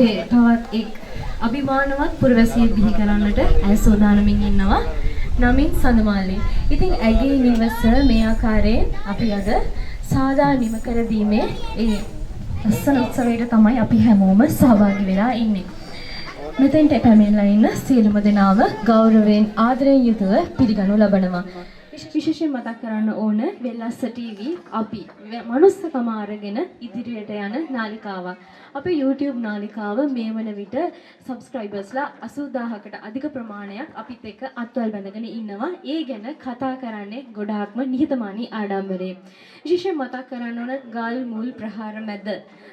අපේ තවත් එක් අභිමානවත් පුරවැසියෙක් බිහි කරන්නට ඇය සූදානමින් ඉන්නවා. නමින් සඳමාලි. ඉතින් ඇගේ නිවස මේ ආකාරයෙන් අපි අද සාදා නිම කර දීමේ ඒ ලස්සන උත්සවයට තමයි අපි හැමෝම සහභාගී වෙලා ඉන්නේ. මෙතෙන්ට පැමිණලා ඉන්න සියලුම දෙනාම ගෞරවයෙන් ආදරයෙන් යුතුව පිළිගනු ලබනවා. විශේෂයෙන් මතක් කරන්න ඕන වෙල්ලස්ස ටීවී අපි මනුස්සකම අරගෙන ඉදිරියට යන නාලිකාවක්. අපේ YouTube නාලිකාව මේ වන විට සබ්ස්ක්‍රයිබර්ස්ලා 80000කට අධික ප්‍රමාණයක් අපිත් එක්ක අත්වල් බැඳගෙන ඉන්නවා. ඒ ගැන කතා කරන්නේ ගොඩාක්ම නිහතමානී ආඩම්බරයෙන්. විශේෂයෙන් මතක් කරන්න ඕන ගල් මුල් ප්‍රහාර මැද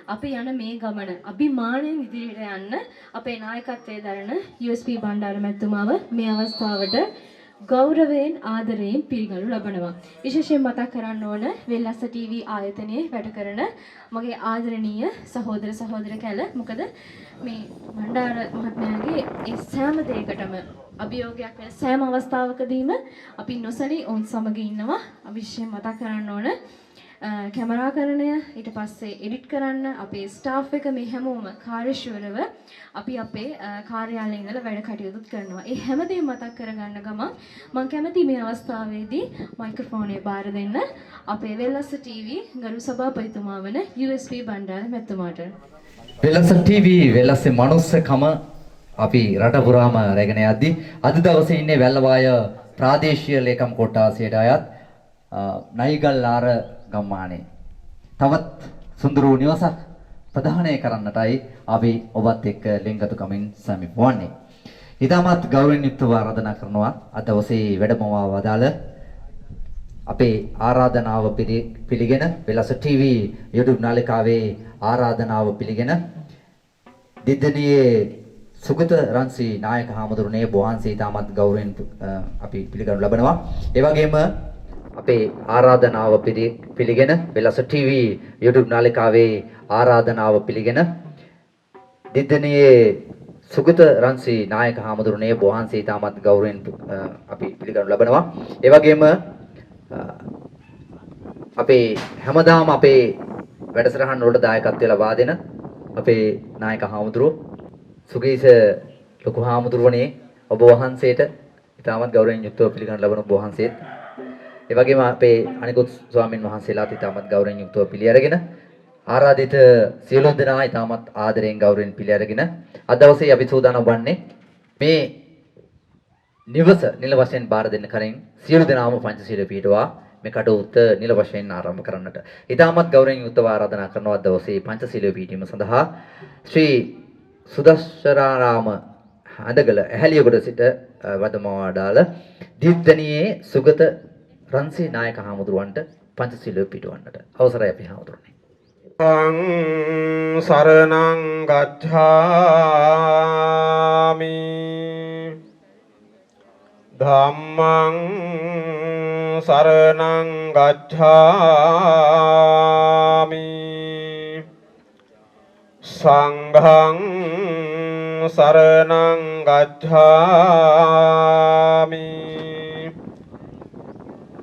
අපි යන මේ ගමන අභිමාණයෙන් ඉදිරියට යන්න අපේ නායකත්වයේ දරන USP බණ්ඩාර මැතිතුමාව මේ අවස්ථාවට ගෞරවයෙන් ආදරයෙන් පිළිගනු ලබනවා. විශේෂයෙන් මතක් කරන්න ඕන වෙල්ලස්ස ටීවී ආයතනයේ වැඩ කරන මගේ ආදරණීය සහෝදර සහෝදර කැල. මොකද මේ බණ්ඩාර මහත්මයාගේ ඒ සෑම දෙයකටම අභියෝගයක් වෙන සෑම අවස්ථාවකදීම අපි නොසලී ඔවුන් සමග ඉන්නවා. විශේෂයෙන් මතක් කරන්න ඕන කැමරාකරණය ඊට පස්සේ එඩිට් කරන්න අපේ ස්ටාෆ් එක මේ හැමෝම කාර්යශූරව අපි අපේ කාර්යාලයේ ඉඳලා වැඩ කටයුතු කරනවා. ඒ හැමදේම මතක් කරගන්න ගමන් මම කැමති මේ අවස්ථාවේදී මයික්‍රොෆෝනේ බාර දෙන්න අපේ වෙල්ලස්ස ටීවී ගරු සභාපතිතුමා වන USP බණ්ඩාර මැතිතුමාට. වෙල්ලස්ස ටීවී වෙල්ලස්සේ මනුස්සකම අපි රට පුරාම රැගෙන යද්දී අද දවසේ ඉන්නේ වැල්ලවාය ප්‍රාදේශීය ලේකම් කොට්ටාසයට අයත් නයිගල්ලාර ගම්මානේ තවත් සුන්දර නිවසක් ප්‍රදානය කරන්නටයි අපි ඔබත් එක්ක ලිංගතුකමින් සමීප වන්නේ. ඊටමත් ගෞරවයෙන් යුක්තව ආරාධනා කරනවා අද දවසේ වැඩමවා වදාළ අපේ ආරාධනාව පිළිගෙන වෙලස ටීවී YouTube නාලිකාවේ ආරාධනාව පිළිගෙන දිද්දනියේ සුගත රන්සි නායක හාමුදුරනේ වහන්සේ ඊටමත් ගෞරවයෙන් අපි පිළිගනු ලබනවා. ඒ වගේම අපේ ආරාධනාව පිළිගෙන වෙලස ටීවී YouTube නාලිකාවේ ආරාධනාව පිළිගෙන දිද්දනියේ සුගත රන්සි නායක හාමුදුරනේ වහන්සේ ඊටමත් ගෞරවයෙන් අපි පිළිගනු ලබනවා. ඒ වගේම අපේ හැමදාම අපේ වැඩසටහන් වලට දායකත්වය ලබා දෙන අපේ නායක හාමුදුරුවෝ සුගීස ලොකු හාමුදුරුවනේ ඔබ වහන්සේට ඊටමත් ගෞරවයෙන් යුක්තව පිළිගනු ලබන ඔබ වහන්සේත් ඒ වගේම අපේ අනිකුත් ස්වාමින් වහන්සේලාත් ඊටමත් ගෞරවයෙන් යුක්තව පිළි අරගෙන ආරාධිත සියලු දෙනා ඊටමත් ආදරයෙන් ගෞරවයෙන් පිළි අරගෙන අද දවසේ අපි සූදානම් වන්නේ මේ නිවස නිල වශයෙන් බාර දෙන්න කලින් සියලු දෙනාම පංචශීල පිටුවා මේ කටයුත්ත නිල වශයෙන් ආරම්භ කරන්නට ඊටමත් ගෞරවයෙන් යුක්තව ආරාධනා කරනවා අද දවසේ පංචශීල පිටීම සඳහා ශ්‍රී සුදස්සරාරාම හඳගල ඇහැලියගොඩ සිට වදමවාඩාල දිද්දනියේ සුගත රන්සි නායක හාමුදුරුවන්ට පංචශීල පිටවන්නට අවසරයි අපි හාමුදුරනේ. සරණං ගච්ඡාමි ධම්මං සරණං ගච්ඡාමි සංඝං සරණං ගච්ඡාමි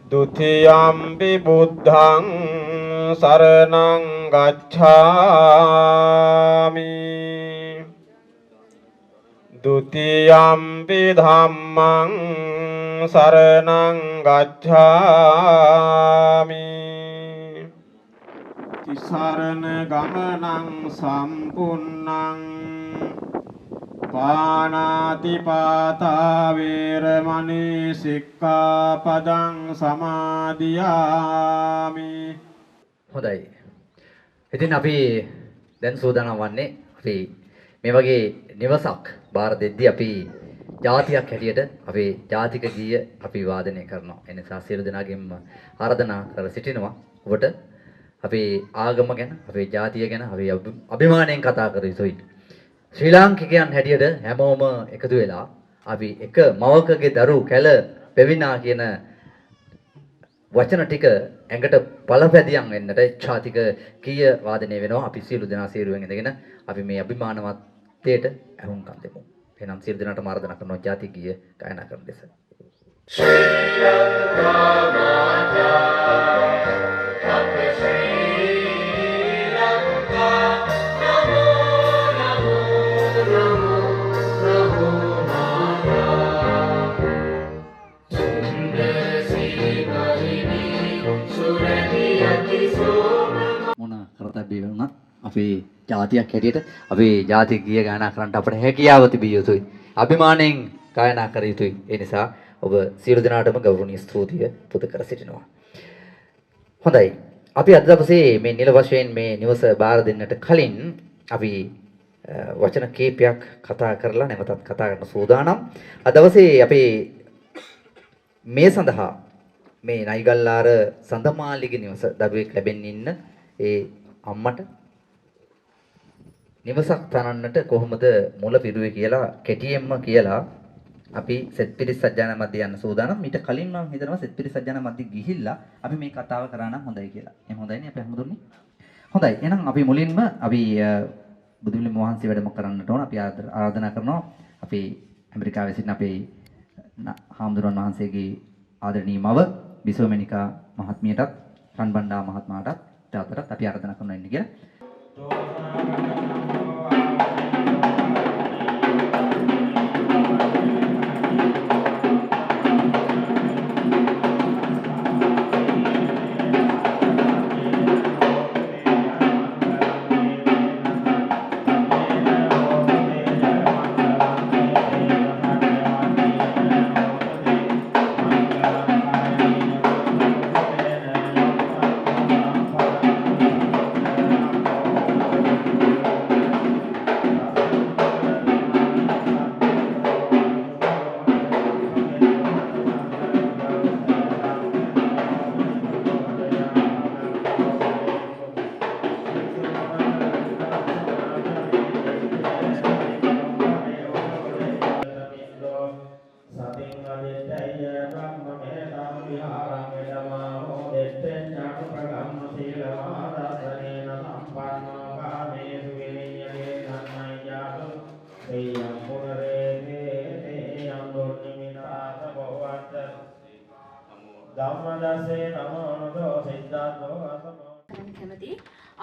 ဒုတိယံ පි බුද්ධං සරණං ගච්ඡාමි ဒုတိယံ පි ධම්මං සරණං ගච්ඡාමි තිසරණ ගමනං සම්පුන්නං පානාතිපාතා වේරමණී සික්ඛාපදං සමාදියාමි. හොඳයි. ඉතින් අපි දැන් සූදානම් වන්නේ අපි මේ වගේ නිවසක් බාර දෙද්දී අපි ජාතියක් හැටියට අපේ ජාතික ගීය අපි වාදනය කරනවා. ඒ නිසා සියලු දෙනාගෙන්ම ආරාධනා කර සිටිනවා ඔබට අපේ ආගම ගැන, අපේ ජාතිය ගැන අපි අභිමාණයෙන් කතා කර යුතුයි. ශ්‍රී ලාංකිකයන් හැටියට හැමෝම එකතු වෙලා අපි එක මවකගේ දරු කැල පෙවිනා කියන වචන ටික ඇඟට බලපැදියම් වෙන්නට ජාතික කීය වාදනය වෙනවා. අපි සියලු දෙනා සීරුවෙන් ඉඳගෙන අපි මේ අභිමානවත්වයට අහුම්කම් දෙමු. එහෙනම් සියලු දෙනාටම ආරාධනා කරනවා ජාතික කීය ගායනා කරන ලෙස. ශ්‍රී ලංකා අපි ජාතියක් හැටියට අපේ ජාතික ගීය ගායනා කරන්නට අපට හැකියාව තිබිය යුතුයි. අභිමාණයෙන් ගායනා කර යුතුයි. ඒ නිසා ඔබ සියලු දෙනාටම ගෞරවනීය ස්තුතිය පුද කර සිටිනවා. හොඳයි. අපි අද දවසේ මේ නිල වශයෙන් මේ නිවස බාර දෙන්නට කලින් අපි වචන කීපයක් කතා කරලා නැවතත් කතා කරන්න සූදානම්. අද දවසේ අපේ මේ සඳහා මේ නයිගල්ලාර සඳමාලිගේ නිවස දරුවෙක් ලැබෙන්න ඉන්න ඒ අම්මට නිවසක් තනන්නට කොහොමද මුල පිරුවේ කියලා කෙටියෙන්ම කියලා අපි සෙත්පිරිස් සජ්ජාන මැද යන්න සූදානම්. ඊට කලින් මම හිතනවා සෙත්පිරිස් සජ්ජාන මැද ගිහිල්ලා අපි මේ කතාව කරා නම් හොඳයි කියලා. එහෙනම් හොඳයිනේ අපි හැමෝටම. හොඳයි. එහෙනම් අපි මුලින්ම අපි බුදුපිළිම වහන්සේ වැඩම කරන්නට ඕන. අපි ආරාධනා කරනවා අපි ඇමරිකාවේ සිටින අපේ හාමුදුරන් වහන්සේගේ ආදරණීය මව බිසෝමෙනිකා මහත්මියටත් රන්බණ්ඩා මහත්මයාටත් තාත්තටත් අපි ආරාධනා කරනවා ඉන්න කියලා.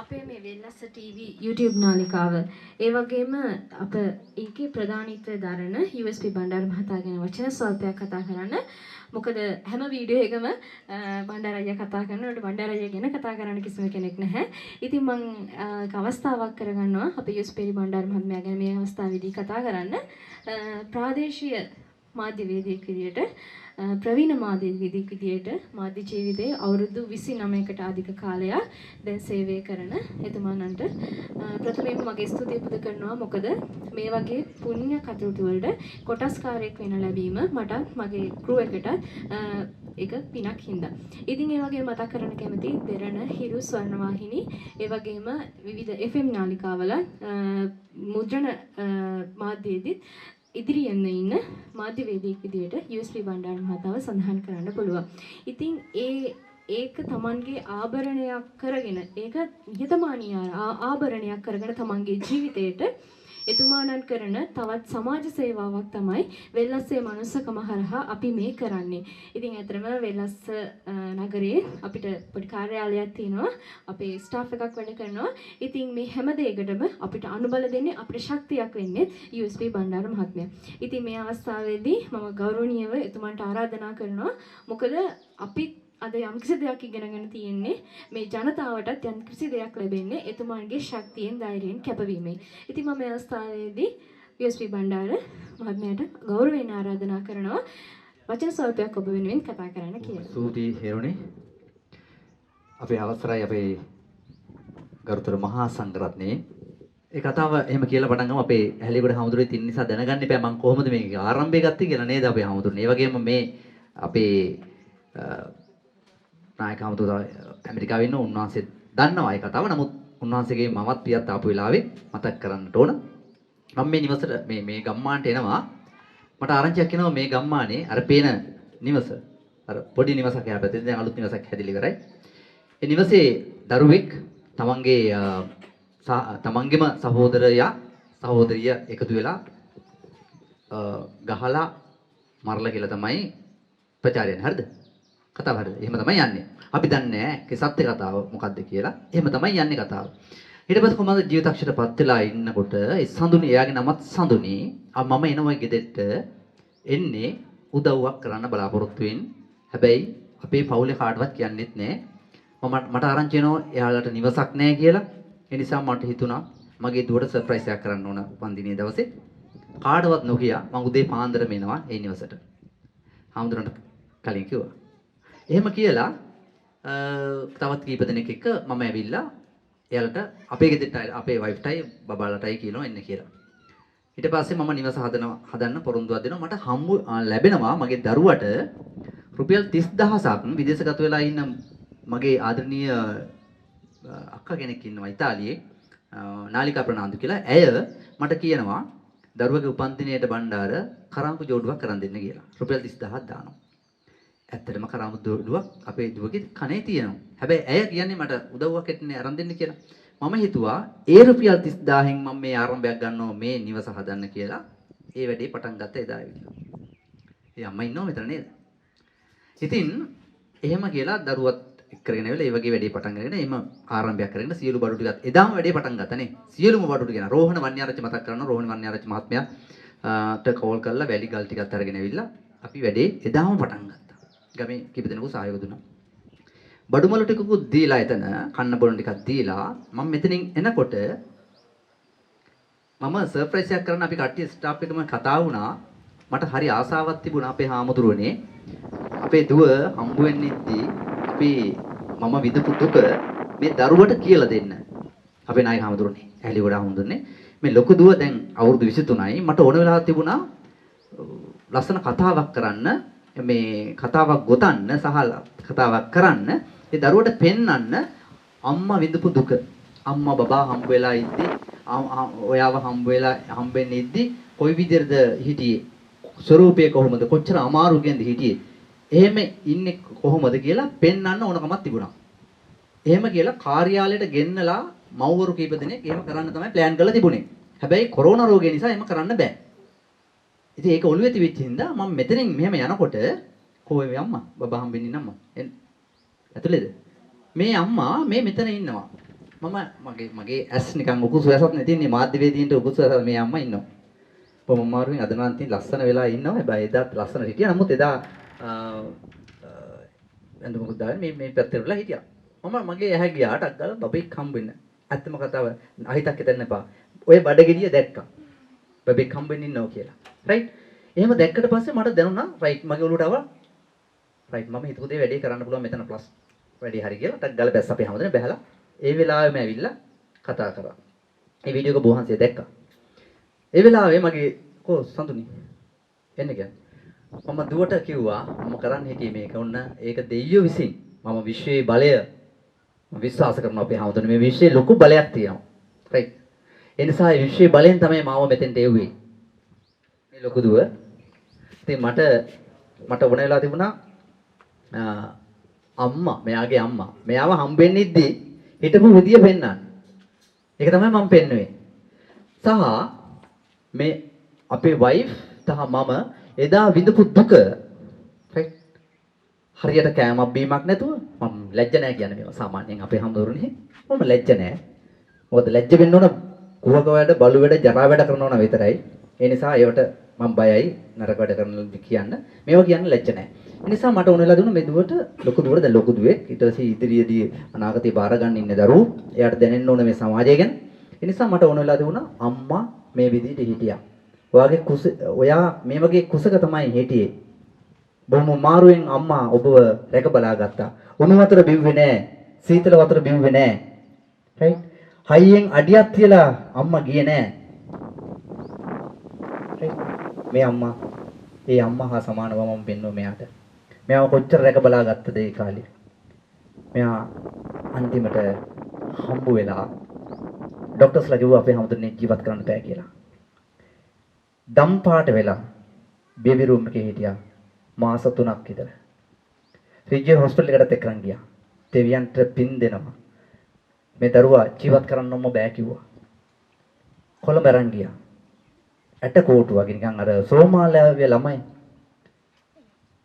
අපේ මේ වෙල්ලස්ස TV YouTube නාලිකාව ඒ වගේම අප ඒකේ ප්‍රධානීත්වය දරන USB බණ්ඩාර මහතා ගැන වචන ස්වල්පයක් කතා කරන්න. මොකද හැම වීඩියෝ එකම බණ්ඩාර අයියා කතා කරනකොට බණ්ඩාර අයියා ගැන කතා කරන්න කිසිම කෙනෙක් නැහැ. ඉතින් මම අවස්ථාවක් කරගන්නවා අපේ USB බණ්ඩාර මහත්මයා ගැන මේ අවස්ථාවේදී කතා කරන්න. ප්‍රාදේශීය මාධ්‍යවේදියෙක් විදියට ප්‍රවීණ මාධ්‍යවේදියෙක් විදියට මාධ්‍ය ජීවිතයේ අවුරුදු 29කට අධික කාලයක් දැන් සේවය කරන එතුමාණන්ට ප්‍රථමයෙන්ම මගේ ස්තුතිය පුද කරනවා. මොකද මේ වගේ පුණ්‍ය කටයුතු වලට කොටස්කාරයෙක් වෙන ලැබීම මටත් මගේ ක්‍රූ එකටත් ඒක පිනක් හින්දා. ඉතින් ඒ වගේ මතක් කරන්න කැමති දෙරණ හිරු ස්වර්ණවාහිනී ඒ වගේම විවිධ FM නාලිකාවල මුද්‍රණ මාධ්‍යයේදී ඉදිරියෙන් ඉන්න මාධ්‍යවේදියෙක් විදියට USB බණ්ඩාර මහතාව සඳහන් කරන්න පුළුවන්. ඉතින් ඒක Tamanගේ ආභරණයක් කරගෙන ඒක නිහතමානී ආභරණයක් කරගෙන Tamanගේ ජීවිතේට එතුමාණන් කරන තවත් සමාජ සේවාවක් තමයි වෙල්ලස්සේ මනුස්සකම හරහා අපි මේ කරන්නේ. ඉතින් ඇත්තටම වෙල්ලස්ස නගරයේ අපිට පොඩි කාර්යාලයක් තියෙනවා. අපේ ස්ටාෆ් එකක් වැඩ කරනවා. ඉතින් මේ හැම දෙයකටම අපිට අනුබල දෙන්නේ අපිට ශක්තියක් වෙන්නේ USB බණ්ඩාර මහත්මයා. ඉතින් මේ අවස්ථාවේදී මම ගෞරවනීයව එතුමන්ට ආරාධනා කරනවා. මොකද අපි අද යම්කිසි දෙයක් ඉගෙනගෙන තියෙන්නේ මේ ජනතාවටත් යම්කිසි දෙයක් ලැබෙන්නේ එතුමාගේ ශක්තියෙන් ධෛර්යයෙන් කැපවීමෙන්. ඉතින් මම මේ අවස්ථාවේදී USB බණ්ඩාර මහත්මයාට ගෞරවයෙන් ආරාධනා කරනවා වචන ස්වල්පයක් ඔබ වෙනුවෙන් කතා කරන්න කියලා. ස්තුතියි හේරුණේ. අපේ අවසරයි අපේ ගරුතර මහා සංඝරත්නයේ ඒ කතාව එහෙම කියලා පටන් ගමු. අපේ ඇහැලියගොඩ හමුදුරේ තින් නිසා දැනගන්න එපා මම කොහොමද මේක ආරම්භය ගත්තේ කියලා නේද අපේ හමුදුරනේ. ඒ වගේම මේ අපේ නායක හමුදුර ඇමරිකාවේ ඉන්න උන්වහන්සේ දන්නවා ඒ කතාව. නමුත් උන්වහන්සේගේ මමත් පියත් ආපු වෙලාවේ මතක් කරන්නට ඕන. මම මේ නිවසට මේ ගම්මානට එනවා. මට ආරංචියක් එනවා මේ ගම්මානේ අර පේන නිවස. අර පොඩි නිවසක් එහා පැත්තේ දැන් අලුත් නිවසක් හැදිලා ඉවරයි. ඒ නිවසේ දරුවෙක් තමන්ගේම සහෝදරිය එකතු වෙලා ගහලා මරලා කියලා තමයි ප්‍රචාරයන්නේ. හරිද? කතාව හරිද? එහෙම තමයි යන්නේ. අපි දන්නේ නැහැ සත්‍ය කතාව මොකද්ද කියලා. එහෙම තමයි යන්නේ කතාව. ඊට පස්සේ කොහමද ජීවිතක්ෂරපත් වෙලා ඉන්නකොට ඒ සඳුනි එයාගේ නමත් සඳුනි මම එනවා ගෙදරට එන්නේ උදව්වක් කරන්න බලාපොරොත්තු වෙන්නේ. හැබැයි අපේ පවුලේ කාටවත් කියන්නෙත් නැහැ. මට ආරංචි වෙනවා එයාලට නිවසක් නැහැ කියලා. ඒ නිසා මට හිතුණා මගේ දුවට සර්ප්‍රයිස් එකක් කරන්න ඕන උපන්දිනේ දවසේ. කාටවත් නොකිය මම උදේ පාන්දරම එනවා ඒ නිවසට. හාමුදුරන්ට කලින් කිව්වා. එහෙම කියලා තවත් කීප දෙනෙක් එක්ක මම ඇවිල්ලා එයාලට අපේ ගෙදරට අපේ වයිෆ්ටයි බබාලටයි කියනවා එන්න කියලා. ඊට පස්සේ මම නිවස හදන්න පොරොන්දුවක් දෙනවා. මට හම්බ ලැබෙනවා මගේ දරුවට රුපියල් 30000ක් විදේශගත වෙලා ඉන්න මගේ ආදරණීය අක්කා කෙනෙක් ඉන්නවා ඉතාලියේ නාලිකා ප්‍රනාන්දු කියලා. ඇය මට කියනවා දරුවගේ උපන්දිනයට බණ්ඩාර කරාඹු ජෝඩුවක් කරන් දෙන්න කියලා. රුපියල් 30000ක් දානවා. ඇත්තටම කරාඹු ජෝඩුවක් අපේ දුවගේ කනේ තියෙනවා. හැබැයි ඇය කියන්නේ මට උදව්වක් එන්නේ අරන් දෙන්න කියලා. මම හිතුවා ඒ රුපියල් 30000න් මම මේ ආරම්භයක් ගන්නවා මේ නිවස හදන්න කියලා. ඒ වැඩේ පටන් ගත්ත එදා ඇවිල්ලා. ඒ අම්මා ඉන්නව මෙතන නේද? ඉතින් එහෙම කියලා දරුවත් එක්කගෙන ඇවිල්ලා ඒ වගේ වැඩේ පටන් ගන්න එහෙම ආරම්භයක් කරගෙන සියලු බඩු ටිකත් එදාම වැඩේ පටන් ගත්තා නේ. සියලුම බඩු ටික ගෙන රෝහණ වන්‍යාරච්චි මතක් කරනවා. රෝහණ වන්‍යාරච්චි මහත්මයාට කෝල් කරලා වැලි ගල් ටිකත් අරගෙන ඇවිල්ලා අපි වැඩේ එදාම පටන් ගත්තා. ගමේ කීප දෙනෙකු සහයෝග දුන්නා. බඩුමලු ටිකකුත් දීලා එතන කන්න බොන ටිකක් දීලා මම මෙතනින් එනකොට මම සර්ප්‍රයිස් එකක් කරන්න අපි කට්ටිය ස්ටාෆ් එකම කතා වුණා. මට හරි ආසාවක් තිබුණා අපේ හාමුදුරුවනේ අපේ දුව හම්බ වෙන්න ඉද්දී අපි මම විදපු දුක මේ දරුවට කියලා දෙන්න. අපේ නායක හාමුදුරුවනේ ඇලි ගොඩ හාමුදුරුවනේ මේ ලොකු දුව දැන් අවුරුදු 23යි මට ඕන වෙලාවක් තිබුණා ලස්සන කතාවක් කරන්න මේ කතාවක් ගොතන්න සහ කතාවක් කරන්න ඒ දරුවට පෙන්වන්න අම්මා විඳපු දුක අම්මා බබා හම්බ වෙලා ඉද්දි ඔයාව හම්බෙන්න ඉද්දි කොයි විදිහටද හිටියේ ස්වරූපය කොහොමද කොච්චර අමාරුගෙන්ද හිටියේ එහෙම ඉන්නේ කොහොමද කියලා පෙන්වන්න ඕනකමක් තිබුණා. එහෙම කියලා කාර්යාලයට ගෙන්නලා මව්වරු කීප දෙනෙක් එහෙම කරන්න තමයි ප්ලෑන් කරලා තිබුණේ. හැබැයි කොරෝනා රෝගය නිසා එහෙම කරන්න බෑ. ඉතින් ඒක ඔළුවේ තිබිච්ච හින්දා මම මෙතනින් මෙහෙම යනකොට කොහේ අම්මා බබා හම්බෙන්න ඉන්න අම්මා ඇතුළේද මේ අම්මා මේ මෙතන ඉන්නවා. මගේ ඇස් නිකන් උකුස් වැසක් නැතිනේ මාධ්‍යවේදීන්ට උකුස් වැසක් මේ අම්මා ඉන්නවා. කොහොම මාරුවෙන් අද නම් තින් ලස්සන වෙලා ඉන්නවා. හැබැයි එදාත් ලස්සන හිටියා. නමුත් එදා එන්න මොකද දාන්නේ මේ පැත්තට වෙලා හිටියා. මගේ ඇහැ ගියාට අක්ගල බබෙක් හම්බෙන්න. ඇත්තම කතාව අහිතක් හිතන්න එපා. ඔය බඩගෙඩිය දැක්කා. බබෙක් හම්බෙන්න ඉන්නවා කියලා. රයිට්. එහෙම දැක්කට පස්සේ මට දැනුණා රයිට් මගේ ඔළුවට ආවා. රයිට් මම හිතුව දේ වැඩේ කරන්න පුළුවන් මෙතන ප්ලස් වැඩේ හරි කියලා ටක් ගාලා බැස්ස අපේ හැමදෙන බැහැලා ඒ වෙලාවෙම ඇවිල්ලා කතා කරා. මේ වීඩියෝ එක බොහන්සිය දැක්කා. ඒ වෙලාවේ මගේ සඳුනි එන්න කියන්නේ. මම දුවට කිව්වා මම කරන්න හිටියේ මේක. ඔන්න ඒක දෙයියෝ විසින් මම විශ්වයේ බලය විශ්වාස කරනවා අපේ හැමදෙන මේ විශ්වයේ ලොකු බලයක් තියෙනවා. රයිට්. ඒ නිසා මේ විශ්වයේ බලයෙන් තමයි මාව මෙතෙන්ට එව්වේ. මේ ලොකු දුව. ඉතින් මට ඕන වෙලා තිබුණා අම්මා මෙයාගේ අම්මා මෙයාව හම්බෙන්න ඉද්දි හිටපු විදිය පෙන්නන්න. ඒක තමයි මම පෙන්නුවේ. සහ මේ අපේ වයිෆ් සහ මම එදා විඳපු දුක රයිට් හරියට කෑමක් බීමක් නැතුව මම ලැජ්ජ නැහැ කියන්නේ මේවා සාමාන්‍යයෙන් අපේ හැමදෙරුනේ මම ලැජ්ජ නැහැ. මොකද ලැජ්ජ වෙන්න ඕන කුහක වැඩ බලු වැඩ ජරා වැඩ කරනවා විතරයි. ඒ නිසා ඒවට මම බයයි නරක වැඩ කරන කියන්න. මේවා කියන්න ලැජ්ජ නැහැ. ඒ නිසා මට ඕන වෙලා දුන්න මේ දුවට ලොකු දුවට දැන් ලොකු දුවෙක් ඊට පස්සේ ඉදිරියේදී අනාගතේ බාර ගන්න ඉන්න දරුවෝ එයාට දැනෙන්න ඕන මේ සමාජය ගැන. ඒ නිසා මට ඕන වෙලා දුන්නා අම්මා මේ විදිහට හිටියා. ඔයා මේ වගේ කුසක තමයි හිටියේ. බොහොම මාරුවෙන් අම්මා ඔබව රැක බලා ගත්තා. උණු වතුර බිව්වේ නැහැ. සීතල වතුර බිව්වේ නැහැ. රයිට්. හයියෙන් අඩියක් තියලා අම්මා ගියේ නැහැ. රයිට්. මේ අම්මා ඒ අම්මා හා සමානව මම පෙන්වුවා මෙයාට. මෙයාව කොච්චර රැක බලා ගත්තද ඒ කාලේ. මෙයා අන්තිමට හම්බ වෙලා ડોක්ටර්ස්ලා කිව්වා අපේ හැමදෙන්නේ ජීවත් කරන්න බෑ කියලා. දම් පාට වෙලා බේබි රූම් එකේ හිටියා මාස 3ක් විතර. රිජ්ජර් හොස්පිටල් එකට එක්කන් ගියා. දෙවියන්ට පින් දෙනවා. මේ දරුවා ජීවත් කරන්නම බෑ කිව්වා. කොළඹ අරන් ගියා. ඇට කෝටු වගේ නිකන් අර සෝමාලියාවේ ළමයි.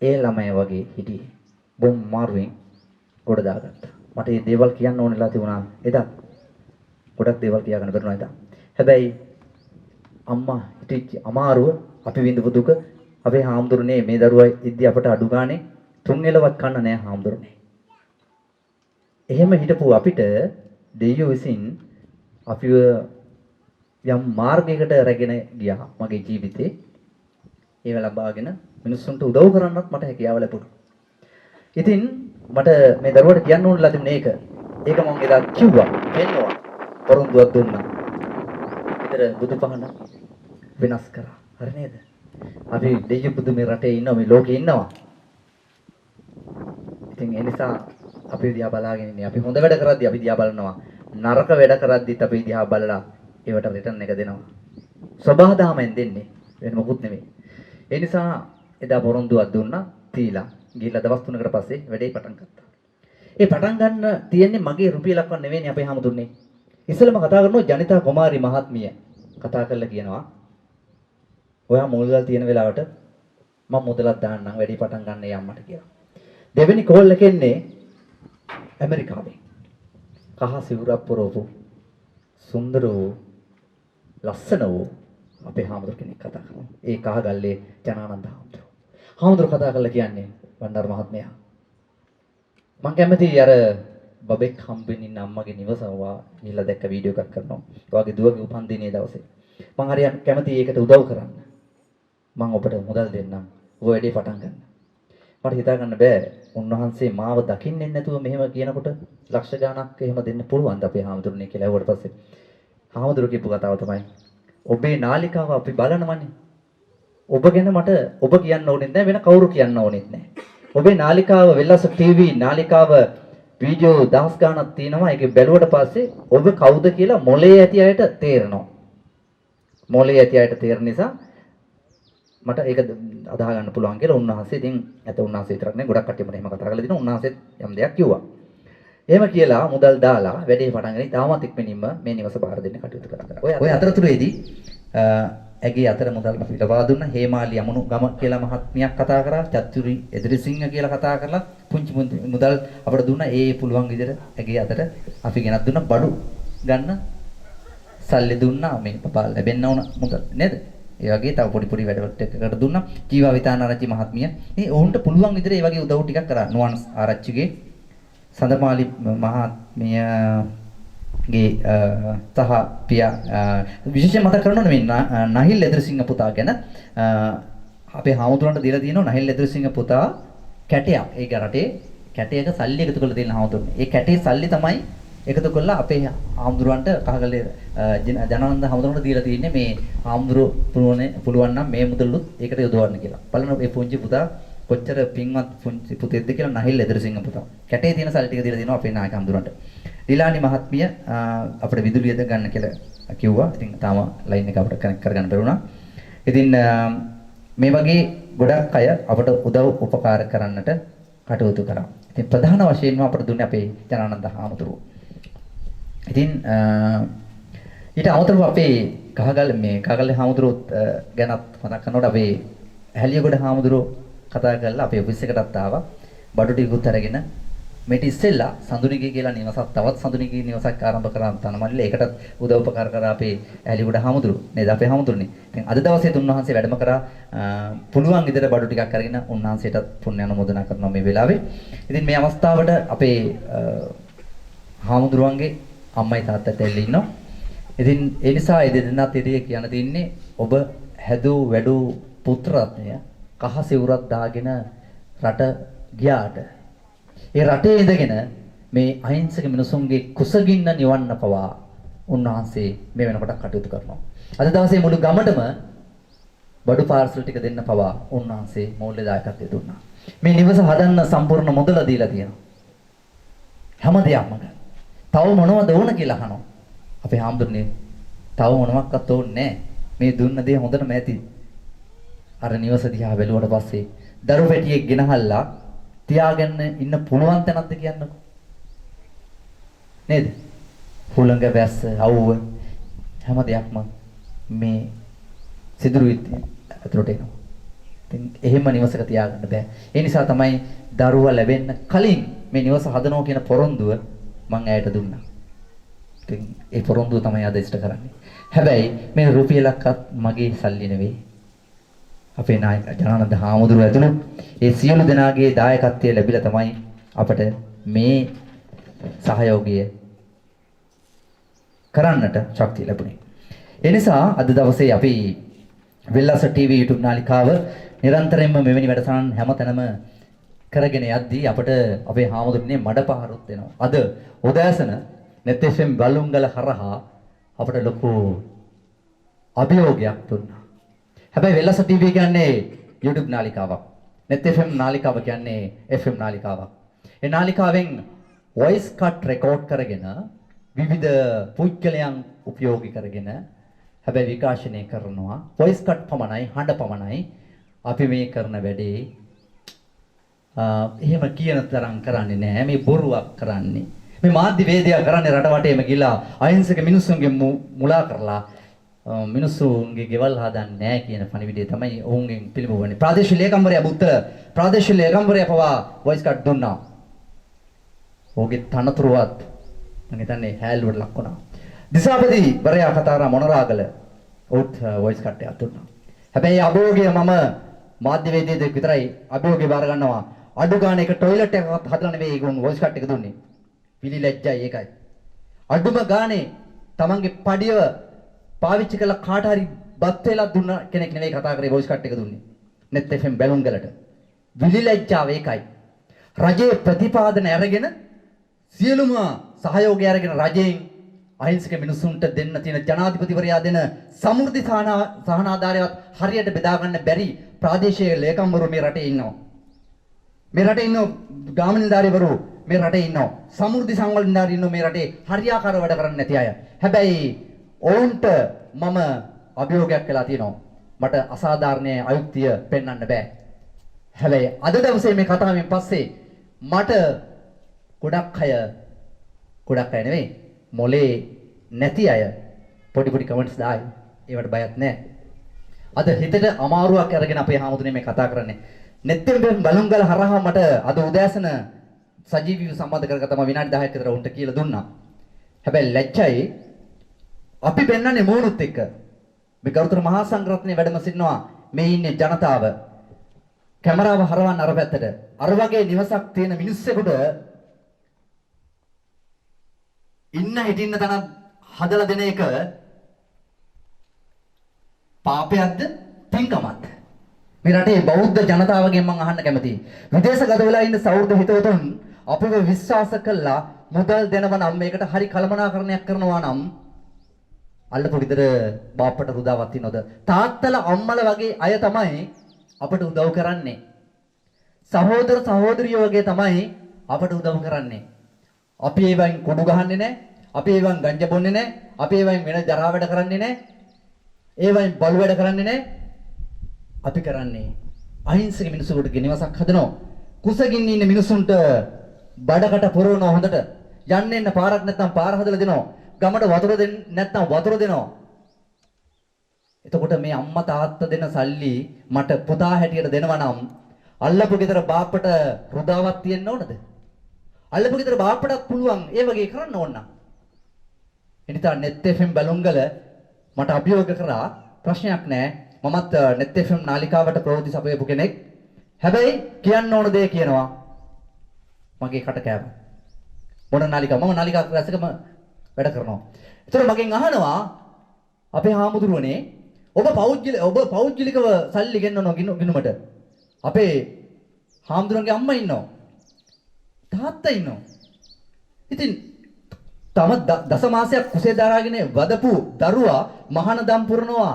ඒ ළමයි වගේ හිටියේ. බොම් මාරුවෙන් ගොඩ දාගත්තා. මට මේ දේවල් කියන්න ඕනෙලා තිබුණා එදා. ගොඩක් දේවල් කියාගන්න බැරුණා එදා. හැබැයි අම්මා හිටිච්ච අමාරුව අපි විඳපු දුක අපේ හාමුදුරනේ මේ දරුවා ඉද්දි අපට අඩු ගානේ 3 එලවක් කන්න නෑ හාමුදුරනේ. එහෙම හිටපු අපිට දෙයියෝ විසින් අපිව යම් මාර්ගයකට රැගෙන ගියා මගේ ජීවිතේ. ඒව ලබාගෙන මිනිස්සුන්ට උදව් කරන්නත් මට හැකියාව ලැබුණා. ඉතින් මට මේ දරුවට කියන්න ඕන ලැබුණේ ඒක. ඒක මම එදා කිව්වා, පෙන්නවා. පොරොන්දුවක් දුන්නා. විතර බුදුපහන වෙනස් කරා. හරි නේද? අපි දෙවියන් බුදු මේ රටේ ඉන්නවා, මේ ලෝකේ ඉන්නවා. ඉතින් ඒ නිසා අපි දිහා බලාගෙන ඉන්නේ. අපි හොඳ වැඩ කරද්දී අපි දිහා බලනවා. නරක වැඩ කරද්දීත් අපි දිහා බලලා ඒවට රිටර්න් එක දෙනවා. සබහාදහමෙන් දෙන්නේ. වෙන මොකුත් නෙමෙයි. ඒ නිසා එදා පොරොන්දුවක් දුන්නා, තීලා. ගිහිල්ලා දවස් 3කට පස්සේ වැඩේ පටන් ගත්තා. ඒ පටන් ගන්න තියෙන්නේ මගේ රුපියලක්වත් නෙවෙයි අපේ හැමතුන්නේ. ඉස්සෙල්ලාම කතා කරනවා ජනිතා කුමාරි මහත්මිය. කතා කරලා කියනවා ඔයා මුදල් තියෙන වෙලාවට මම මුදලක් දාන්නම් වැඩි පටන් ගන්න යම්මට කියලා. දෙවෙනි කෝල් එකෙන්නේ ඇමරිකාවේ. කහ සිවුරක් පොරවපු සුන්දර වූ ලස්සන වූ අපේ හාමුදුර කෙනෙක් කතා කරනවා. ඒ කහ ගල්ලේ ජනානන්ද හාමුදුර. හාමුදුර කතා කරලා කියන්නේ බණ්ඩාර මහත්මයා මම කැමතියි අර බබෙක් හම්බෙන්න ඉන්න අම්මගේ නිවසවා ගිහලා දැක්ක වීඩියෝ එකක් කරනවා. ඔයාගේ දුවගේ උපන්දිනේ දවසේ. මම හරියට කැමතියි ඒකට උදව් කරන්න. මම ඔබට මුදල් දෙන්නම්. ඔය වැඩේ පටන් ගන්න. මට හිතා ගන්න බෑ. උන්වහන්සේ මාව දකින්නේ නැතුව මෙහෙම කියනකොට ලක්ෂ ගණක් එහෙම දෙන්න පුළුවන්ද අපේ හාමුදුරනේ කියලා ඇහුවට පස්සේ හාමුදුරු කියපු කතාව තමයි ඔබේ නාලිකාව අපි බලනවනේ. ඔබ ගැන මට ඔබ කියන්න ඕනෙත් නැහැ වෙන කවුරු කියන්න ඕනෙත් නැහැ. ඔබේ නාලිකාව වෙල්ලස ටීවී නාලිකාව වීඩියෝ දහස් ගණනක් තියෙනවා. ඒක බැලුවට පස්සේ ඔබ කවුද කියලා මොලේ ඇති අයට තේරෙනවා. මොලේ ඇති අයට තේරෙන නිසා මට ඒක අදාහ ගන්න පුළුවන් කියලා උන්වහන්සේ ඉතින් ඇත උන්වහන්සේ විතරක් නෙවෙයි ගොඩක් කට්ටියම එහෙම කතා කරලා දිනවා. උන්වහන්සේත් යම් දෙයක් කිව්වා. එහෙම කියලා මුදල් දාලා වැඩේ පටන් ගනි. තාමත් ඉක්මනින්ම මේ නිවස බාර දෙන්න කටයුතු කරා. ඔය අතරතුරේදී ඇගේ අතර මුදල් අපි ලබා දුන්න හේමාලි යමුණු ගම කියලා මහත්මියක් කතා කරා. චතුරි එදිරිසිංහ කියලා කතා කරලා පුංචි මුදල් අපිට දුන්නා. ඒ පුළුවන් විදිහට ඇගේ අතට අපි ගෙනත් දුන්න බඩු ගන්න සල්ලි දුන්නා. මේ පපා ලැබෙන්න ඕන මුදල් නේද? ඒ වගේ තව පොඩි වැඩවලට එකකට දුන්නා. ජීවා විතානාරච්චි මහත්මිය. මේ ඔවුන්ට පුළුවන් විදිහට ඒ වගේ උදව් ටිකක් කරා. නුවන් ආරච්චිගේ සඳමාලි මහත්මියගේ සහ පියා විශේෂයෙන් මතක් කරනවා මේ නහිල් එදිරිසිංහ පුතා ගැන අපේ හාමුදුරන්ට දීලා තියෙනවා. නහිල් එදිරිසිංහ පුතා කැටයක්. ඒක රටේ කැටයක සල්ලි එකතු කරලා තියෙන හාමුදුරනේ. ඒ කැටේ සල්ලි තමයි එකතු කරලා අපේ හාමුදුරන්ට කහගලේ ජනානන්ද හාමුදුරන්ට දීලා තියෙන්නේ මේ හාමුදුරු පුළුවන් නම් මේ මුදලුත් ඒකට යොදවන්න කියලා. බලන්න මේ පුංචි පුතා කොච්චර පින්වත් පුංචි පුතෙක්ද කියලා නහිල් එදිරිසිංහ පුතා. කැටේ තියෙන සල්ලි ටික දීලා දෙනවා අපේ නායක හාමුදුරන්ට. ඩිලානි මහත්මිය අපිට විදුලියද ගන්න කියලා කිව්වා. ඉතින් තාම ලයින් එක අපිට කනෙක්ට් කරගන්න බැරුණා. ඉතින් මේ වගේ ගොඩක් අය අපට උදව් උපකාර කරන්නට කටයුතු කරා. ඉතින් ප්‍රධාන වශයෙන්ම අපට දුන්නේ අපේ ජනානන්ද හාමුදුරුවෝ. ඉතින් ඊට අමතරව අපේ කහගල්ලේ හාමුදුරුවෝ ගැනත් මතක් කරනකොට අපේ ඇහැලියගොඩ හාමුදුරුවෝ කතා කරලා අපේ ඔෆිස් එකටත් ආවා. බඩු ටිකකුත් අරගෙන මේට ඉස්සෙල්ලා සඳුනිගේ කියලා නිවසක් තවත් සඳුනිගේ නිවසක් ආරම්භ කරා තනමල්ලේ. ඒකටත් උදව් උපකාර කරා අපේ ඇහැලියගොඩ හාමුදුරුවෝ නේද අපේ හාමුදුරනේ. ඉතින් අද දවසේ උන්වහන්සේ වැඩම කරා පුළුවන් විදිහට බඩු ටිකක් අරගෙන උන්වහන්සේටත් පුණ්‍ය අනුමෝදනා කරනවා මේ වෙලාවේ. ඉතින් මේ අවස්ථාවට අපේ හාමුදුරුවන්ගේ අම්මයි තාත්තත් ඇවිල්ලා ඉන්නවා. ඉතින් ඒ නිසා ඒ දෙදෙනාත් ඉතින් කියන්න තින්නේ ඔබ හැදූ වැඩූ පුත්‍රරත්නය කහ සිවුරක් දාගෙන රට ගියාට ඒ රටේ ඉඳගෙන මේ අහිංසක මිනිසුන්ගේ කුසගින්න නිවන්න පවා උන්වහන්සේ මේ වෙනකොට කටයුතු කරනවා. අද දවසේ මුළු ගමටම බඩු පාර්සල් ටික දෙන්න පවා උන්වහන්සේ මූල්‍ය දායකත්වය දුන්නා. මේ නිවස හදන්න සම්පූර්ණ මුදල දීලා තියෙනවා. හැම දෙයක්ම ගන්න. තව මොනවද ඕන කියලා අහනවා. අපේ හාමුදුරනේ තව මොනවත්වත් ඕනේ නැහැ. මේ දුන්න දේ හොඳටම ඇති. අර නිවස දිහා බැලුවට පස්සේ දරු පැටියෙක් ගෙනහල්ලා තියාගෙන ඉන්න පුළුවන් තැනක්ද කියන්නකෝ. නේද? හුළඟ වැස්ස, අවුව හැම දෙයක්ම මේ සිදුරු ඇතුළට එනවා. ඉතින් එහෙම නිවසක තියාගන්න බෑ. ඒ නිසා තමයි දරුවා ලැබෙන්න කලින් මේ නිවස හදනවා කියන පොරොන්දුව මම ඇයට දුන්නා. ඉතින් ඒ පොරොන්දුව තමයි අද ඉෂ්ට කරන්නේ. හැබැයි මේ රුපියලක්වත් මගේ සල්ලි නෙවෙයි. අපේ නායක ජනානන්ද හාමුදුරුවෝ ඇතුළු ඒ සියලු දෙනාගේ දායකත්වය ලැබිලා තමයි අපට මේ සහයෝගය කරන්නට ශක්තිය ලැබුණේ. ඒ නිසා අද දවසේ අපි වෙල්ලස TV YouTube නාලිකාව නිරන්තරයෙන්ම මෙවැනි වැඩසටහන් හැමතැනම කරගෙන යද්දී අපට අපේ හාමුදුරනේ මඩපහරුත් වෙනවා. අද උදෑසන net FM බලුංගල හරහා අපට ලොකු අභියෝගයක් දුන්නා. හැබැයි වෙල්ලස TV කියන්නේ YouTube නාලිකාවක්. net FM නාලිකාව කියන්නේ FM නාලිකාවක්. ඒ නාලිකාවෙන් voice cut record කරගෙන විවිධ පුද්ගලයන් උපයෝගී කරගෙන හැබැයි විකාශනය කරනවා. voice cut පමණයි, හඬ පමණයි. අපි මේ කරන වැඩේ එහෙම කියන තරම් කරන්නේ නැහැ. මේ බොරුවක් කරන්නේ. මේ මාධ්‍ය වේදිකා කරන්නේ රට වටේම ගිලා අහිංසක මිනිස්සුන්ගේ මුලා කරලා මිනිස්සුන්ගේ ගෙවල් හදන්නේ නැහැ කියන පණිවිඩය තමයි ඔවුන්ගෙන් පිළිඹවන්නේ. ප්‍රාදේශීය ලේකම්වරයා බුත්තල ප්‍රාදේශීය ලේකම්වරයා පවා voice cut දුන්නා. ඔහුගේ තනතුරුවත් මම හිතන්නේ හැල්ලුවට ලක් වුණා. දිසාපති වරයා කතාරා මොනරාගල උත් voice cut එකක් දුන්නා. හැබැයි අභෝගය මම මාධ්‍ය වේදිකයෙක් විතරයි අභෝගය බාර ගන්නවා. අඩු ගානේ එක টয়ලට් එකක් හදලා නෙවෙයි ඒගොල්ලෝ voice cut එක දුන්නේ. පිළිලැජ්ජයි ඒකයි. අඩුම ගානේ තමන්ගේ පඩිය පාවිච්චි කළ කාට හරි බත් වේලක් දුන්න කෙනෙක් නෙවෙයි කතා කරේ voice cut එක දුන්නේ. net FM බැලුම්ගලට. විලිලැජ්ජාව ඒකයි. රජයේ ප්‍රතිපාදන අරගෙන සියලුම සහයෝගය අරගෙන රජයෙන් අහිංසක මිනිසුන්ට දෙන්න තියෙන ජනාධිපතිවරයා දෙන සමෘද්ධි සහනාධාරයවත් හරියට බෙදා ගන්න බැරි ප්‍රාදේශීය ලේකම්වරු මේ රටේ ඉන්නවා. මේ රටේ ඉන්න ගාමිණීධාරීවරු මේ රටේ ඉන්නවා. සමෘද්ධි සංවර්ධනධාරී ඉන්නවා මේ රටේ හරියාකාරව වැඩ කරන්නේ නැති අය. හැබැයි ඔවුන්ට මම අභියෝගයක් කළා තියෙනවා. මට අසාධාරණ අයුක්තිය පෙන්වන්න බෑ. හැබැයි අද දවසේ මේ කතාවෙන් පස්සේ මට ගොඩක් අය නෙවෙයි මොලේ නැති අය පොඩි කමෙන්ට්ස් දායි. ඒවට බයත් නැහැ. අද හිතට අමාරුවක් අරගෙන අපේ හාමුදුරනේ මේ කතා කරන්නේ. net FM බලුංගල හරහා මට අද උදෑසන සජීවීව සම්බන්ධ කරගත්තම විනාඩි 10ක් විතර උන්ට කියලා දුන්නා. හැබැයි ලැජ්ජයි අපි පෙන්වන්නේ මූණුත් එක්ක. මේ ගෞතම මහා සංඝරත්නයේ වැඩම සිටිනවා මේ ඉන්නේ ජනතාව. කැමරාව හරවන්න අර පැත්තට. අර වගේ නිවසක් තියෙන මිනිස්සුෙකුට ඉන්න හිටින්න තනක් හදලා දෙන එක පාපයක්ද පින්කමක්ද? මේ රටේ බෞද්ධ ජනතාවගෙන් මම අහන්න කැමතියි. විදේශගත වෙලා ඉන්න සෞර්ධ හිතවතුන් අපිව විශ්වාස කළා මුදල් දෙනව නම් මේකට හරි කළමනාකරණයක් කරනවා නම් අල්ලපු ගෙදර බාප්පට රුදාවක් තියනොද? තාත්තලා අම්මලා වගේ අය තමයි අපට උදව් කරන්නේ. සහෝදර සහෝදරියෝ වගේ තමයි අපට උදව් කරන්නේ. අපි ඒවෙන් කුඩු ගහන්නේ නැහැ. අපි ඒවෙන් ගංජා බොන්නේ නැහැ. අපි ඒවෙන් වෙන ජරා වැඩ කරන්නේ නැහැ. ඒවෙන් බලු වැඩ කරන්නේ නැහැ. අපි කරන්නේ අහිංසක මිනිස්සුන්ට ගෙනිවසක් හදනවා. කුසගින්න ඉන්න මිනිස්සුන්ට බඩකට පුරවනවා හොඳට. යන්න එන්න පාරක් නැත්නම් පාර හදලා දෙනවා. ගමට වතුර නැත්නම් වතුර දෙනවා. එතකොට මේ අම්මා තාත්තා දෙන සල්ලි මට පුතා හැටියට දෙනවා නම් අල්ලපු ගෙදර බාප්පට රුදාවක් තියෙන්න ඕනද? අල්ලපු ගෙදර බාප්පටත් පුළුවන් ඒ වගේ කරන්න ඕන නම්. එනිසා net FM බලුංගල මට අභියෝග කරා ප්‍රශ්නයක් නැහැ. මමත් net FM නාලිකාවට ප්‍රවෘත්ති සපයපු කෙනෙක්. හැබැයි කියන්න ඕන දේ කියනවා. මගේ කට කෑම. මොන නාලිකාව? මම නාලිකා රැසකම වැඩ කරනවා. ඒතර මගෙන් අහනවා අපේ හාමුදුරුවනේ ඔබ පෞද්ගලිකව සල්ලි ගෙන්නනවා ගිනුමට. අපේ හාමුදුරන්ගේ අම්මා ඉන්නවා. තාත්තා ඉන්නවා. ඉතින් තම දස මාසයක් කුසේ දරාගෙන වදපු දරුවා මහානදම් පුරනවා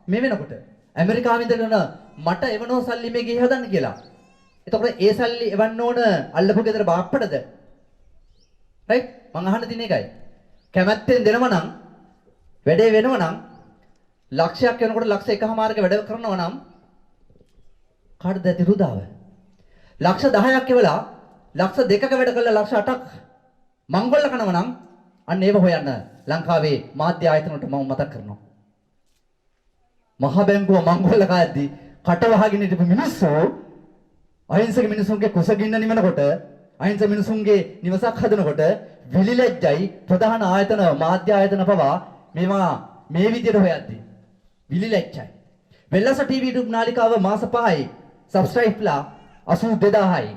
මේ වෙනකොට. ඇමරිකාවෙන් ඉඳගෙන මට එවනෝ සල්ලි මේ ගේ හදන්න කියලා. එතකොට ඒ සල්ලි එවන්න ඕන අල්ලපු ගෙදර බාප්පටද? රයිට්? මං අහන්න තියෙන එකයි. කැමැත්තෙන් දෙනව නම් වැඩේ වෙනව නම් ලක්ෂයක් වෙනකොට ලක්ෂ 1.5ක වැඩ කරනවා නම් කාටද ඇති රුදාව? ලක්ෂ 10ක් එවලා ලක්ෂ 2ක වැඩ කළා ලක්ෂ 8ක් මංගොල්ල කනවා නම් අන්න ඒව හොයන්න ලංකාවේ මාධ්‍ය ආයතන වලට මම මතක් කරනවා. මහ බැංකුව මංගොල්ල කාද්දි කට වහගෙන ඉඳපු මිනිස්සු අහිංසක මිනිසුන්ගේ කුසගින්න නිවනකොට අහිංසක මිනිසුන්ගේ නිවසක් හදනකොට විලිලැජ්ජයි ප්‍රධාන ආයතන මාධ්‍ය ආයතන පවා මේවා මේ විදිහට හොයද්දි විලිලැජ්ජයි. වෙල්ලස TV YouTube නාලිකාව මාස 5යි subscribeලා 82000යි.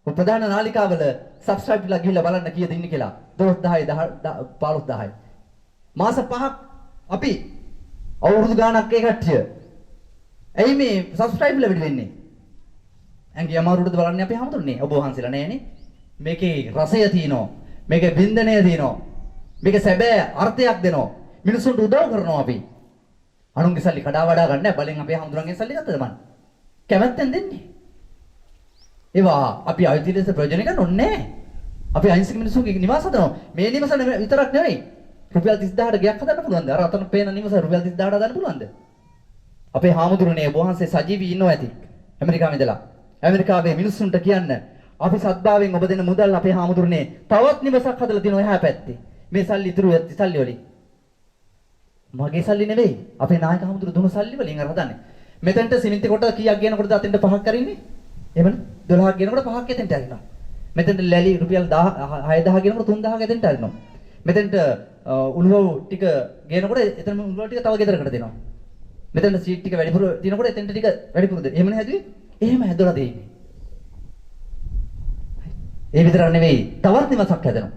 ප්‍රධාන නාලිකාවල subscribeලා ගිහිල්ලා බලන්න කීයද ඉන්නේ කියලා 12000යි 15000යි. මාස 5ක් අපි අවුරුදු ගාණක් ඒ කට්ටිය. ඇයි මේ subscribe ලැබෙන්න වෙන්නේ? ඇඟේ අමාරුවටද බලන්නේ අපි හැමතුන්නේ. ඔබ වහන්සේලා නෑනේ. මේකේ රසය තියෙනවා. මේකේ බින්දනය තියෙනවා. මේක සැබෑ අර්ථයක් දෙනවා. මිනිසුන්ට උදව් කරනවා අපි. අනුන්ගේ සල්ලි කඩා වඩා ගන්න නැහැ. බලෙන් අපේ හැමතුරන්ගේ සල්ලි ගත්තද මන්? කැමැත්තෙන් දෙන්නේ. ඒවා අපි අයිති ලෙස ප්‍රයෝජන ගන්න ඕනේ නැහැ. අපි අහිංසක මිනිස්සුන්ගේ නිවාස හදනවා. මේ නිවාස විතරක් නෙවෙයි. රුපියල් 30000ට ගයක් හදන්න පුළුවන්ද? අර අතන පේන නිවාස රුපියල් 30000ට හදන්න පුළුවන්ද? අපේ හාමුදුරනේ ඔබ වහන්සේ සජීවී ඉන්නවා ඇති. ඇමරිකාවේ ඉඳලා. ඇමරිකාවේ මිනිස්සුන්ට කියන්න අපි සත්භාවයෙන් ඔබ දෙන මුදල් අපේ හාමුදුරනේ තවත් නිවසක් හදලා දිනවා එහා පැත්තේ. මේ සල්ලි ඉතුරු ඇති සල්ලි වලින්. මගේ සල්ලි නෙවෙයි. අපේ නායක හාමුදුරු දුන්න සල්ලි වලින් අර හදන්නේ. මෙතෙන්ට සිමෙන්ති කොට කීයක් ගේනකොටද අතෙන්ට 5ක් කරින්නේ? එහෙමනේ 12ක් ගේනකොට 5ක් එතෙන්ට අරිනවා. මෙතෙන්ට ලැලි රුපියල් 6000 ගේනකොට 3000ක් එතෙන්ට අරිනවා. මෙතෙන්ට උළුව ටික ගේනකොට එතන උළුව ටික තව ගෙදරකට දෙනවා. මෙතෙන්ට සීට් ටික වැඩිපුර දිනකොට එතෙන්ට ටික වැඩිපුර දෙනවා. එහෙමනේ හැදුවේ? එහෙම හැදලා දෙන්නේ. ඒ විතරක් නෙවෙයි තවත් නිවසක් හැදෙනවා.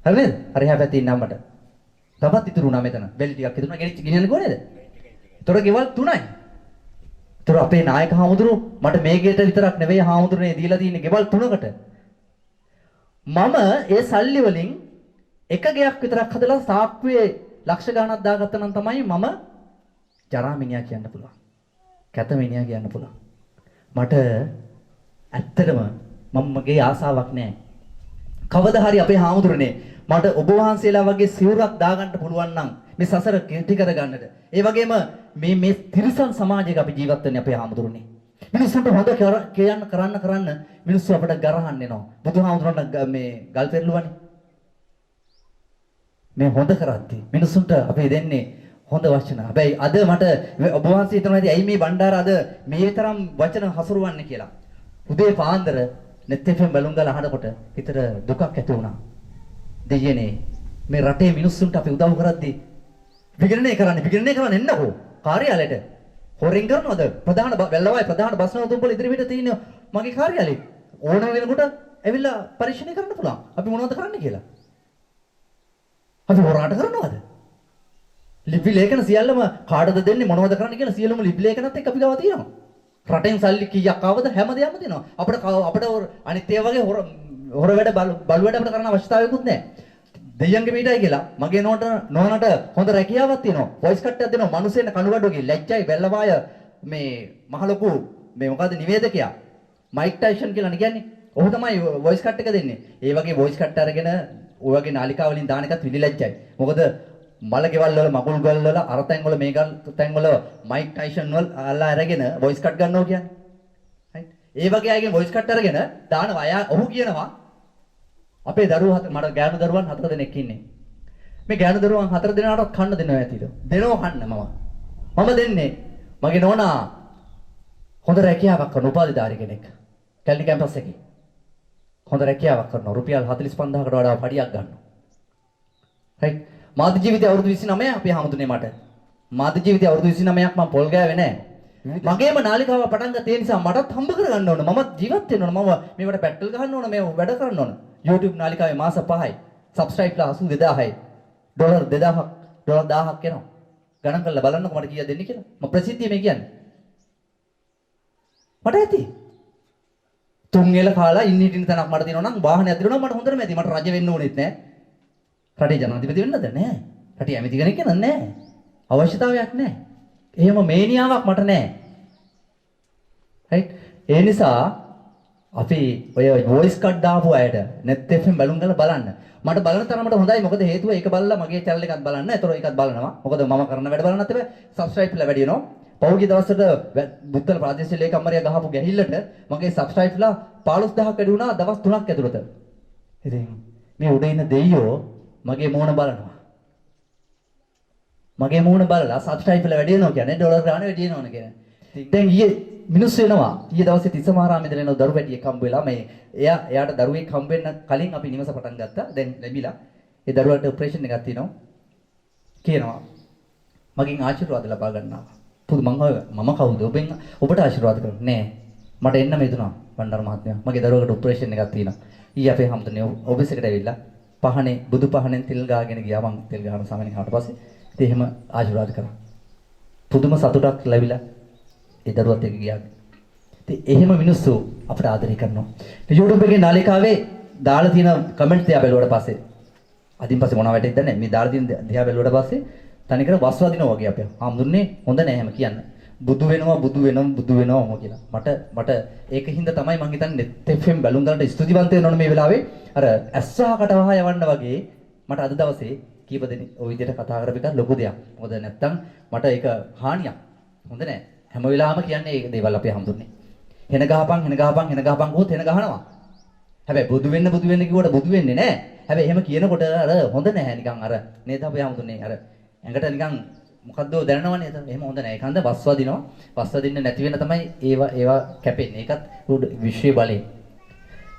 හරි නේද? අර එහා පැත්තේ ඉන්න අම්මට. තවත් ඉතුරු වුණා මෙතන. බෙල් ටිකක් ඉතුරු වුණා. ගෙනිච්ච ගෙනියන්නේ කොහෙද? ඒතොර ගෙවල් 3යි. ඒතොර අපේ නායක හාමුදුරු මට මේ ගෙට විතරක් නෙවෙයි හාමුදුරනේ දීලා තියෙන්නේ ගෙවල් 3කට. මම ඒ සල්ලි වලින් එක ගෙයක් විතරක් හදලා සාක්කුවේ ලක්ෂ ගණනක් දාගත්තා නම් තමයි මම ජරා මිනිහා කියන්න පුළුවන්. කැත මිනිහා කියන්න පුළුවන්. මට ඇත්තටම මගේ ආසාවක් නැහැ. කවදා හරි අපේ හාමුදුරනේ මට ඔබ වහන්සේලා වගේ සිවුරක් දාගන්න පුළුවන් නම් මේ සසර කෙටි කර ගන්නද. ඒ වගේම මේ තිරිසන් සමාජයක අපි ජීවත් වෙන්නේ අපේ හාමුදුරනේ. මිනිස්සුන්ට හොඳ කරන්න මිනිස්සු අපට ගරහන්න එනවා. බුදුහාමුදුරන්ට මේ ගල් පෙරළුවනේ. මේ හොඳ කරද්දී මිනිස්සුන්ට අපි දෙන්නේ හොඳ වචන. හැබැයි අද මට ඔබ වහන්සේ හිතනවා ඇයි මේ බණ්ඩාර අද මේ තරම් වචන හසුරුවන්නේ කියලා. උදේ පාන්දර නෙත්තෙන් බැලුම් ගාලා අහනකොට හිතට දුකක් ඇති වුණා. දෙයනේ මේ රටේ මිනිස්සුන්ට අපි උදව් කරද්දී විගණනය කරන්න එන්නකෝ කාර්යාලයට. හොරෙන් කරනවද? ප්‍රධාන වැල්ලවායි ප්‍රධාන බස් නවතුම්පල ඉදිරියට තියෙන මගේ කාර්යාලේ ඕන වෙනකොට ඇවිල්ලා පරීක්ෂණය කරන්න පුළුවන්. අපි මොනවද කරන්න කියලා. අපි හොරාට කරනවද? ලිපි ලේඛන සියල්ලම කාටද දෙන්නේ මොනවද කරන්න කියලා සියලුම ලිපි ලේඛනත් එක්ක අපි ගාව තියෙනවා. රටෙන් සල්ලි කීයක් ආවද හැමදේම දෙනවා. අපිට අනිත් ඒ වගේ හොර වැඩ බලු වැඩ අපිට කරන්න අවශ්‍යතාවයකුත් නැහැ. දෙයියන්ගේ මීටයි කියලා මගේ නෝනට හොඳ රැකියාවක් තියෙනවා. වොයිස් කට් එකක් දෙනවා. මිනිස්සෙන් කණුගඩුවගේ ලැජ්ජයි බැල්ලවාය මේ මහ ලොකු මේ මොකද්ද නිවේදකයා. මයික් ටයිසන් කියලා කියන්නේ. ඔහු තමයි වොයිස් කට් එක දෙන්නේ. ඒ වගේ වොයිස් කට් අරගෙන ඔය වගේ නාලිකා වලින් දාන එකත් විලිලැජ්ජයි. මොකද මල ගෙවල් වල මගුල් ගල් වල අර තැන් වල මේ තැන් වල මයික් ටයිසන් වල අල්ලා අරගෙන වොයිස් කට් ගන්නවා කියන්නේ. හරි. ඒ වගේ අයගෙන් වොයිස් කට් අරගෙන දානවා. ඔහු කියනවා අපේ දරුවෝ මට ගෑනු දරුවන් 4 දෙනෙක් ඉන්නේ. මේ ගෑනු දරුවන් 4 දෙනාටත් කන්න දෙනවා ඇතිලු. දෙනවා කන්න මම දෙන්නේ මගේ නෝනා හොඳ රැකියාවක් කරන උපාධිධාරී කෙනෙක්. කැලණි කැම්පස් එකේ. හොඳ රැකියාවක් කරනවා. රුපියල් 45000කට වඩා පඩියක් ගන්නවා. රයිට්. මාධ්‍ය ජීවිතය අවුරුදු 29 අපි හැමතුනේ මට. මාධ්‍ය ජීවිතය අවුරුදු 29ක් මම පොල් ගෑවේ නැහැ. මගේම නාලිකාව පටන් ගත්ත නිසා මටත් හම්බ කරගන්න ඕන. මමත් ජීවත් වෙන්න ඕන. මම මේවට පැට්‍රල් ගහන්න ඕන. මේ වැඩ කරන්න ඕන. YouTube නාලිකාවේ මාස 5යි. subscribe ලා 82000යි. ඩොලර් 2000ක් ඩොලර් 1000ක් එනවා. ගණන් කරලා බලන්නකො මට කීයක් දෙන්නේ කියලා. මම ප්‍රසිද්ධිය මේ කියන්නේ. මට ඇති. තුන් එල කාලා ඉන්න හිටින තැනක් මට තියෙනවා නම් වාහනයක් දිනනවා මට හොඳටම ඇති. මට රජ වෙන්න ඕනෙත් නැහැ. රටේ ජනාධිපති වෙන්නද නැහැ. රටේ ඇමති කෙනෙක් වෙන්නත් නැහැ. අවශ්‍යතාවයක් නැහැ. එහෙම මේනියාවක් මට නැහැ. රයිට්. ඒ නිසා අපි ඔය වොයිස් කට් දාපු අයට net fm බැලුම් ගාලා බලන්න. මට බලන තරමට හොඳයි. මොකද හේතුව ඒක බලලා මගේ channel එකත් බලන්න. ඒතර ඒකත් බලනවා. මොකද මම කරන වැඩ බලන්නත් එපා. subscribe ලා වැඩි වෙනවා. පෞද්ගලික දවසට බුත්තල ප්‍රාදේශීය ලේකම්වරයා ගහපු ගැහිල්ලට මගේ subscribe ලා 15000ක් වැඩි වුණා දවස් 3ක් ඇතුළත. ඉතින් මේ උඩ ඉන්න දෙයියෝ මගේ මූණ බලනවා. මගේ මූණ බලලා subscribe ලා වැඩි වෙනවා කියන්නේ ඩොලර් ගාන වැඩි වෙනවනේ කියන්නේ. දැන් ඊයේ මිනිස්සු එනවා. ඊයේ දවසේ තිස්සමාරාමේ ඉඳලා එන දරු පැටියෙක් හම්බ වෙලා මේ එයාට දරුවෙක් හම්බ වෙන්න කලින් අපි නිවස පටන් ගත්තා. දැන් ලැබිලා. ඒ දරුවාට ඔපරේෂන් එකක් තියෙනවා. කියනවා මගෙන් ආශිර්වාද ලබා ගන්නවා. පුදු මම කවුද? ඔබට ආශිර්වාද කරන්නේ නෑ. මට එන්න මෙතුණා බණ්ඩාර මහත්මයා. මගේ දරුවකට ඔපරේෂන් එකක් තියෙනවා. ඊයේ අපේ හැමතෙනේ ඔෆිස් එකට ඇවිල්ලා පහනේ බුදු පහනෙන් තෙල් ගාගෙන ගියා මං තෙල් ගහන සමනින් ආවට පස්සේ ඉතින් එහෙම ආශිර්වාද කරා. පුදුම සතුටක් ලැබිලා ඒ දරුවත් එක්ක ගියා. ඉතින් එහෙම මිනිස්සු අපට ආදරය කරනවා. YouTube එකේ නාලිකාවේ දාලා තියෙන කමෙන්ට් තියා බැලුවට පස්සේ අදින් පස්සේ මොනවා වැටෙයිද නැහැ. මේ දාලා තියෙන දිහා බැලුවට පස්සේ තනිකර වස්වාදිනවා වගේ අපේ. හාමුදුරනේ හොඳ නෑ එහෙම කියන්න. බුදු වෙනවා කියලා. මට ඒකින්ද තමයි මං හිතන්නේ FM බැලුම් ගන්නට ස්තුතිවන්ත වෙනවනේ මේ වෙලාවේ. අර ඇස්සා කටවහ යවන්න වගේ මට අද දවසේ කීප දෙනෙක් ওই විදිහට කතා කරපු එක ලොකු දෙයක්. මොකද නැත්තම් මට ඒක හානියක්. හොඳ නෑ. හැම වෙලාවෙම කියන්නේ මේ දේවල් අපේ හාමුදුරනේ. හෙන ගහපන් ගොත් හෙන ගහනවා. හැබැයි බුදු වෙන්න කිව්වට බුදු වෙන්නේ නෑ. හැබැයි එහෙම කියනකොට අර හොඳ නැහැ නිකන් අර නේද අපේ හාමුදුරනේ අර ඇඟට නිකන් මොකද්ද දැනනවනේ එතන. එහෙම හොඳ නැහැ. ඒකන්ද වස්වදිනවා. වස්වදින්න නැති වෙන තමයි ඒවා කැපෙන්නේ. ඒකත් විශ්වයේ බලය.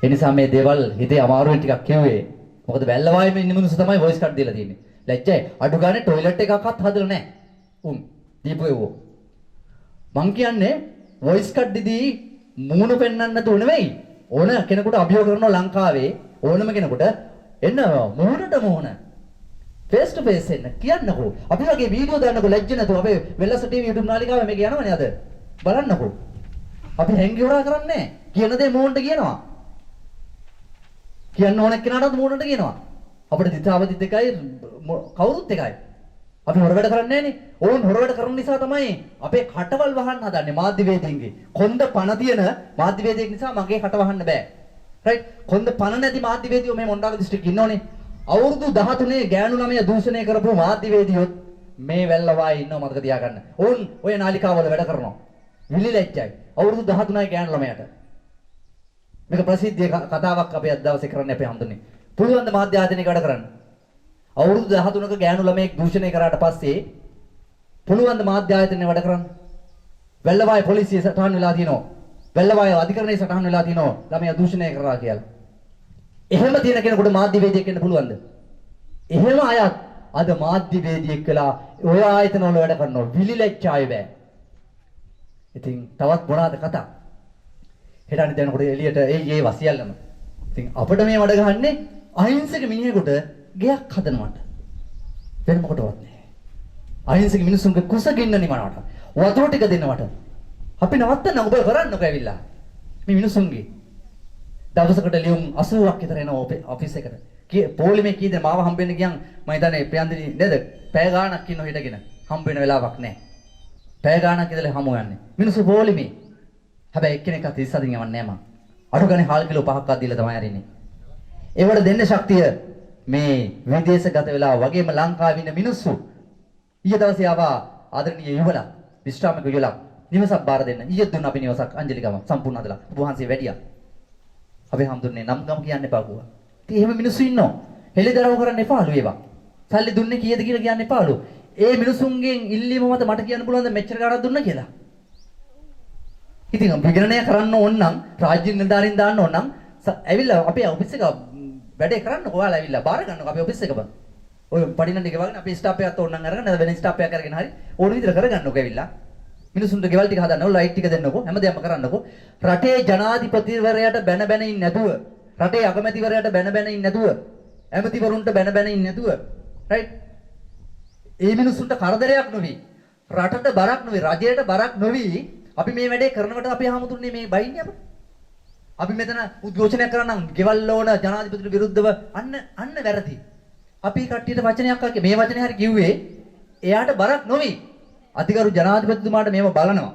ඒ නිසා මේ දේවල් හිතේ අමාරුවෙන් ටිකක් කියුවේ. මොකද වැල්ලවායෙම ඉන්න මිනිස්සු තමයි වොයිස් කට් දීලා තියෙන්නේ. ලැජ්ජයි. අඩු ගානේ টয়ලට් එකක්වත් හදලා නැහැ. දීපුවෝ. මං කියන්නේ වොයිස් කට් දීදී මූණ පෙන්වන්න නැතුව නෙවෙයි. ඕන කෙනෙකුට අභියෝග කරනවා ලංකාවේ ඕනම කෙනෙකුට එන්න මූණට මූණ face to face එන්න කියන්නකෝ. අපි වගේ වීඩියෝ දාන්නකෝ ලැජ්ජ නැතුව අපේ වෙල්ලස TV YouTube නාලිකාවේ මේක යනවනේ අද. බලන්නකෝ. අපි හැංගිවරා කරන්නේ කියන දේ මූණට කියනවා. කියන්න ඕන කෙනාටත් මූණට කියනවා. අපිට දිතාවදිත් එකයි කවුරුත් එකයි. අපි හොර වැඩ කරන්නේ නැහනේ. ඕන් හොර වැඩ කරන නිසා තමයි අපේ කටවල් වහන්න හදන්නේ මාධ්‍යවේදීන්ගේ. කොන්ද පණ තියෙන මාධ්‍යවේදියෙක් නිසා මගේ කට වහන්න බෑ. රයිට්? කොන්ද පණ නැති මාධ්‍යවේදියෝ මේ මොණ්ඩාල දිස්ත්‍රික්කේ ඉන්නෝනේ. අවුරුදු 13 ගෑනු ළමයා දූෂණය කරපු මාධ්‍යවේදියොත් මේ වැල්ලවායේ ඉන්නව මතක තියාගන්න. ඕන් ඔය නාලිකාවල වැඩ කරනවා. විලිලැජ්ජයි. අවුරුදු 13යි ගෑනු ළමයාට. මේක ප්‍රසිද්ධ කතාවක් අපි අද දවසේ කරන්නේ අපේ හම්දුනේ. පුළුවන් ද මාධ්‍ය ආයතනයක වැඩ කරන්න? අවුරුදු 13ක ගෑනු ළමයෙක් දූෂණය කරාට පස්සේ පුළුවන් ද මාධ්‍ය ආයතනයේ වැඩ කරන්න? වැල්ලවායේ පොලිසිය සටහන් වෙලා තියෙනවා. වැල්ලවායේ අධිකරණයේ සටහන් වෙලා තියෙනවා ළමයා දූෂණය කරා කියලා. එහෙම තියෙන කෙනෙකුට මාධ්‍යවේදියෙක් වෙන්න පුළුවන්ද? එහෙම අයත් අද මාධ්‍යවේදියෙක් වෙලා ඔය ආයතන වල වැඩ කරනවා. විලිලැජ්ජාය බෑ. ඉතින් තවත් මොනවාද කතා? හෙටානේ දැනකොට එළියට ඒ වසියල්ලම. ඉතින් අපිට මේ වැඩ ගහන්නේ අහිංසක මිනිහෙකුට ගයක් හදනවට. වෙන මොකටවත් නෑ. අහිංසක මිනිසුන්ගේ කුස ගින්න නිවනවට. වතුර ටික දෙන්නවට. අපි නවත්තන්න ඔබ කරන්නකෝ ඇවිල්ලා. මේ මිනිසුන්ගේ දවසකට ලියුම් 80ක් විතර එනවා ඔෆිස් එකට. පොලිමේ කීද මාව හම්බෙන්න ගියන් මම හිතන්නේ ප්‍රියන්දිනි නේද? පැය ගාණක් ඉන්නව හිටගෙන හම්බ වෙන වෙලාවක් නැහැ. පැය ගාණක් ඉඳලා හමු යන්නේ. මිනිස්සු පොලිමේ. හැබැයි එක්කෙනෙක්වත් ඉස්සදින් යවන්නේ නැහැ මං. අඩු ගානේ හාල් කිලෝ 5ක්වත් දීලා තමයි අරින්නේ. ඒවට දෙන්න ශක්තිය මේ විදේශගත වෙලා වගේම ලංකාවේ ඉන්න මිනිස්සු. ඊයේ දවසේ ආවා ආදරණීය යුවලා විශ්‍රාමික යුවලා නිවසක් බාර දෙන්න. ඊයේ දුන්න අපි නිවසක් අංජලිගම සම්පූර්ණ හදලා. ඔබ වහන්සේ වැඩියා. අපි හම්දුන්නේ නම් ගම කියන්න එපා ගුවා. ඉතින් එහෙම මිනිස්සු ඉන්නවා. හෙලිදරව් කරන්න එපාලු ඒවා. සල්ලි දුන්නේ කීයද කියලා කියන්න එපාලු. ඒ මිනිසුන්ගෙන් ඉල්ලීම මත මට කියන්න පුළුවන් ද මෙච්චර ගාණක් දුන්නා කියලා. ඉතින් විගණනය කරන්න ඕන නම් රාජ්‍ය නිලධාරීන් දාන්න ඕන නම් ඇවිල්ලා අපේ ඔෆිස් එක වැඩේ කරන්න ඔයාලා ඇවිල්ලා බාර ගන්නකො අපේ ඔෆිස් එක බං. ඔය පඩිනන් ටික වගේ අපේ ස්ටාෆ් එකත් ඕන නම් අරගෙන වෙන ස්ටාෆ් එකක් අරගෙන හරි ඕන විදිහට කරගන්නකො ඇවිල්ලා. මිනිසුන්ට ගෙවල් ටික හදන්නකො ලයිට් ටික දෙන්නකො හැමදේම කරන්නකො. රටේ ජනාධිපතිවරයාට බැන බැන ඉන්නේ නැතුව රටේ අගමැතිවරයාට බැන බැන ඉන්නේ නැතුව ඇමතිවරුන්ට බැන බැන ඉන්නේ නැතුව රයිට් ඒ මිනිසුන්ට කරදරයක් නොවි රටට බරක් නොවි රජයට බරක් නොවි අපි මේ වැඩේ කරනකොට අපි හමුදුන්නේ මේ බයින්නේ අපි මෙතන උද්ඝෝෂණයක් කරනම් ගෙවල් ඕන ජනාධිපතිට විරුද්ධව අන්න වැරදි. අපි කට්ටියට වචනයක් අක්කේ මේ වචනේ හරි කිව්වේ එයාට බරක් නොවි. අධිකරු ජනාධිපතිතුමාට මේව බලනවා.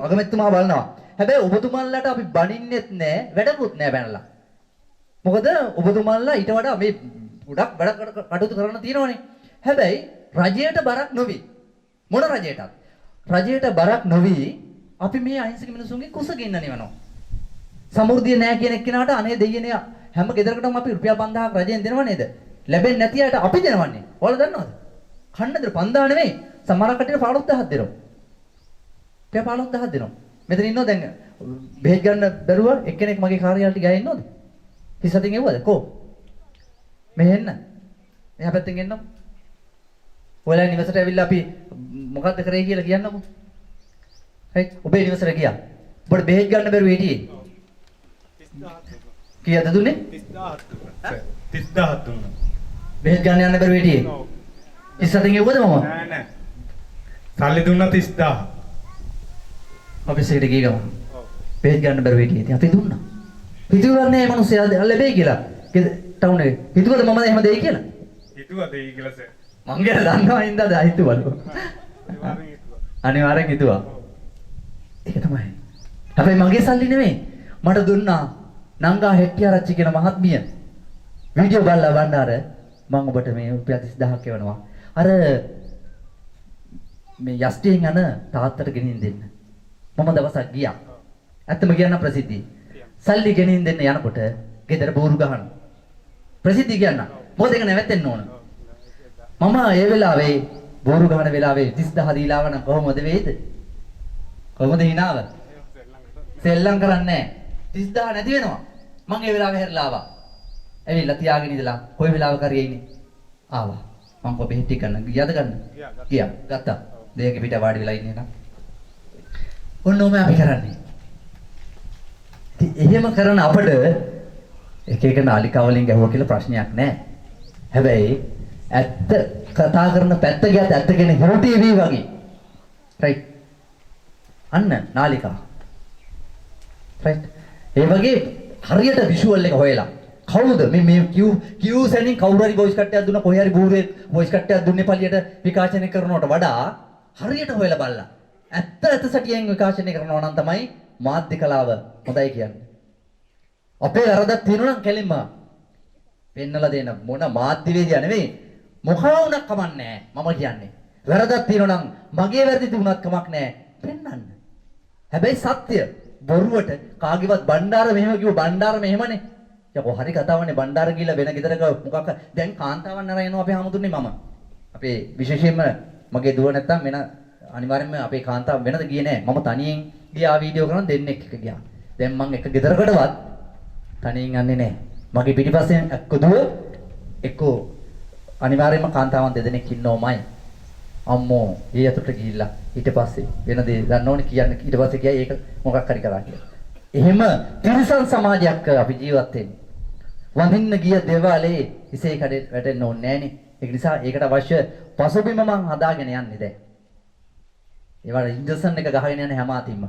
අගමැතිතුමා බලනවා. හැබැයි ඔබතුමන්ලාට අපි බනින්නෙත් නෑ වැඩකුත් නෑ බැනලා. මොකද ඔබතුමන්ලා ඊට වඩා මේ ගොඩක් වැඩ කටයුතු කරන්න තියෙනවනේ. හැබැයි රජයට බරක් නොවි. මොන රජයටත් රජයට බරක් නොවි අපි මේ අහිංසක මිනිසුන්ගේ කුස ගින්න නිවනවා. සමෘද්ධිය නෑ කියන එක්කෙනාට අනේ දෙයියනේ හැම ගෙදරකටම අපි රුපියල් 5000ක් රජයෙන් දෙනව නේද? ලැබෙන්නේ නැති අයට අපි දෙනවන්නේ. ඔයාලා දන්නවද? කන්නද 5000 නෙවෙයි. සමහර කට්ටියට 15000ක් දෙනවා. රුපියල් 15000ක් දෙනවා. මෙතන ඉන්නව දැන් බෙහෙත් ගන්න බැරුව එක්කෙනෙක් මගේ කාර්යාලයට ගියා ඉන්නවද? 37 එව්වද? කො? මෙහෙන්න. එහා පැත්තෙන් එන්නම්. ඔයාලා නිවසට ඇවිල්ලා අපි මොකද්ද කරේ කියලා කියන්නකෝ. හරි ඔබේ නිවසට ගියා. ඔබට බෙහෙත් ගන්න බැරුව හිටියේ. 30000. කීයද දුන්නේ? 30000. 30000ක් දුන්නා. බෙහෙත් ගන්න යන්න බැරි වෙටියේ. ඔව්. ඉස්සතින් එව්වද මම? නෑ නෑ. සල්ලි දුන්නා 30000. ඔෆිස් එකට ගිය ගමන්. ඔව්. බෙහෙත් ගන්න බැරි වෙටියේ. ඉතින් අපි දුන්නා. හිතුවන්නේ මේ මිනිස්සයා ලැබෙයි කියලා. ටවුන් එකේ. හිතුවද මම එහෙම දෙයි කියලා? හිතුවා දෙයි කියලා සර්. මං ගැන දන්නවා හින්දාද හිතුවලු. අනිවාර්යෙන් හිතුවා. ඒක තමයි. හැබැයි මගේ සල්ලි නෙමෙයි. මට දුන්නා නංගා හෙට්ටිආරච්චි කියන මහත්මිය. වීඩියෝ බලලා වන්නාර මම ඔබට මේ රුපියල් 30000ක් එවනවා. අර මේ යස්ටියෙන් යන තාත්තට ගෙනින් දෙන්න. මම දවසක් ගියා. ඇත්තම කියන්න ප්‍රසිද්ධි. සල්ලි ගෙනින් දෙන්න යනකොට ගෙදර බෝරු ගහන. ප්‍රසිද්ධි කියන්න. මොකද ඒක නැවැත්තෙන්න ඕන. මම ඒ වෙලාවේ බෝරු ගහන වෙලාවේ 30000 දීලා ආව නම් කොහොමද වෙයිද? කොහොමද හිනාව? සෙල්ලම් කරන්නේ නැහැ. 30000 නැති වෙනවා. මම ඒ වෙලාවේ හැරලා ආවා. ඇවිල්ලා තියාගෙන ඉඳලා කොයි වෙලාවක හරි එයිනේ. ආවා. මම කො බෙහෙත් ටික ගන්න ගියාද ගන්න? ගියා. ගත්තා. දෙයක පිට වාඩි වෙලා ඉන්නේ නම්. ඔන්නෝම අපි කරන්නේ. ඉතින් එහෙම කරන අපිට එක එක නාලිකා වලින් ගැහුවා කියලා ප්‍රශ්නයක් නැහැ. හැබැයි ඇත්ත කතා කරන පැත්ත ගියත් ඇත්ත කියන්නේ හිරු ටීවී වගේ. රයිට්. අන්න නාලිකා. රයිට්. ඒ වගේ හරියට විෂුවල් එක හොයලා කවුද මේ කිව් සෙනින් කවුරු හරි වොයිස් කට්ටයක් දුන්න කොහේ හරි බූරේ වොයිස් කට්ටයක් දුන්නේ පළියට විකාශනය කරනවට වඩා හරියට හොයලා බලලා ඇත්ත සැටියෙන් විකාශනය කරනවා නම් තමයි මාධ්‍ය කලාව හොඳයි කියන්නේ. අපේ වැරදක් තියෙනවා නම් කෙලින්ම පෙන්නලා දෙන්න මොන මාධ්‍යවේදියා නෙවෙයි මොකා වුණත් කමක් නැහැ මම කියන්නේ. වැරදක් තියෙනවා නම් මගේ වැරදි තිබුණත් කමක් නැහැ පෙන්නන්න. හැබැයි සත්‍ය බොරුවට කාගේවත් බණ්ඩාර මෙහෙම කිව්ව බණ්ඩාර මෙහෙමනේ. යකෝ හරි කතාවනේ බණ්ඩාර කියලා වෙන ගෙදරක මොකක් දැන් කාන්තාවන් නර එනවා අපේ හැමතුන්නේ මම. අපේ විශේෂයෙන්ම මගේ දුව නැත්තම් වෙන අනිවාර්යයෙන්ම අපේ කාන්තාව වෙනද ගියේ නෑ. මම තනියෙන් ගියා වීඩියෝ කරන දෙන්නෙක් එක ගියා. දැන් මම එක ගෙදරකටවත් තනියෙන් යන්නේ නෑ. මගේ පිටිපස්සෙන් එක්ක දුව එක්ක අනිවාර්යයෙන්ම කාන්තාවන් දෙදෙනෙක් ඉන්නෝමයි. අම්මෝ ඊ අතට ගිහිල්ලා ඊට පස්සේ වෙන දේ ගන්න ඕනේ කියන්නේ ඊට පස්සේ කියයි ඒක මොකක් හරි කරා කියලා. එහෙම තිරසන් සමාජයක් අපි ජීවත් වෙන්නේ. වඳින්න ගිය දේවාලේ ඉසේ කඩේ වැටෙන්න ඕනේ නෑනේ. ඒක නිසා ඒකට අවශ්‍ය පසුබිම මං හදාගෙන යන්නේ දැන්. ඒවට ඉන්ජෙක්ෂන් එක ගහගෙන යන්නේ හැම අතින්ම.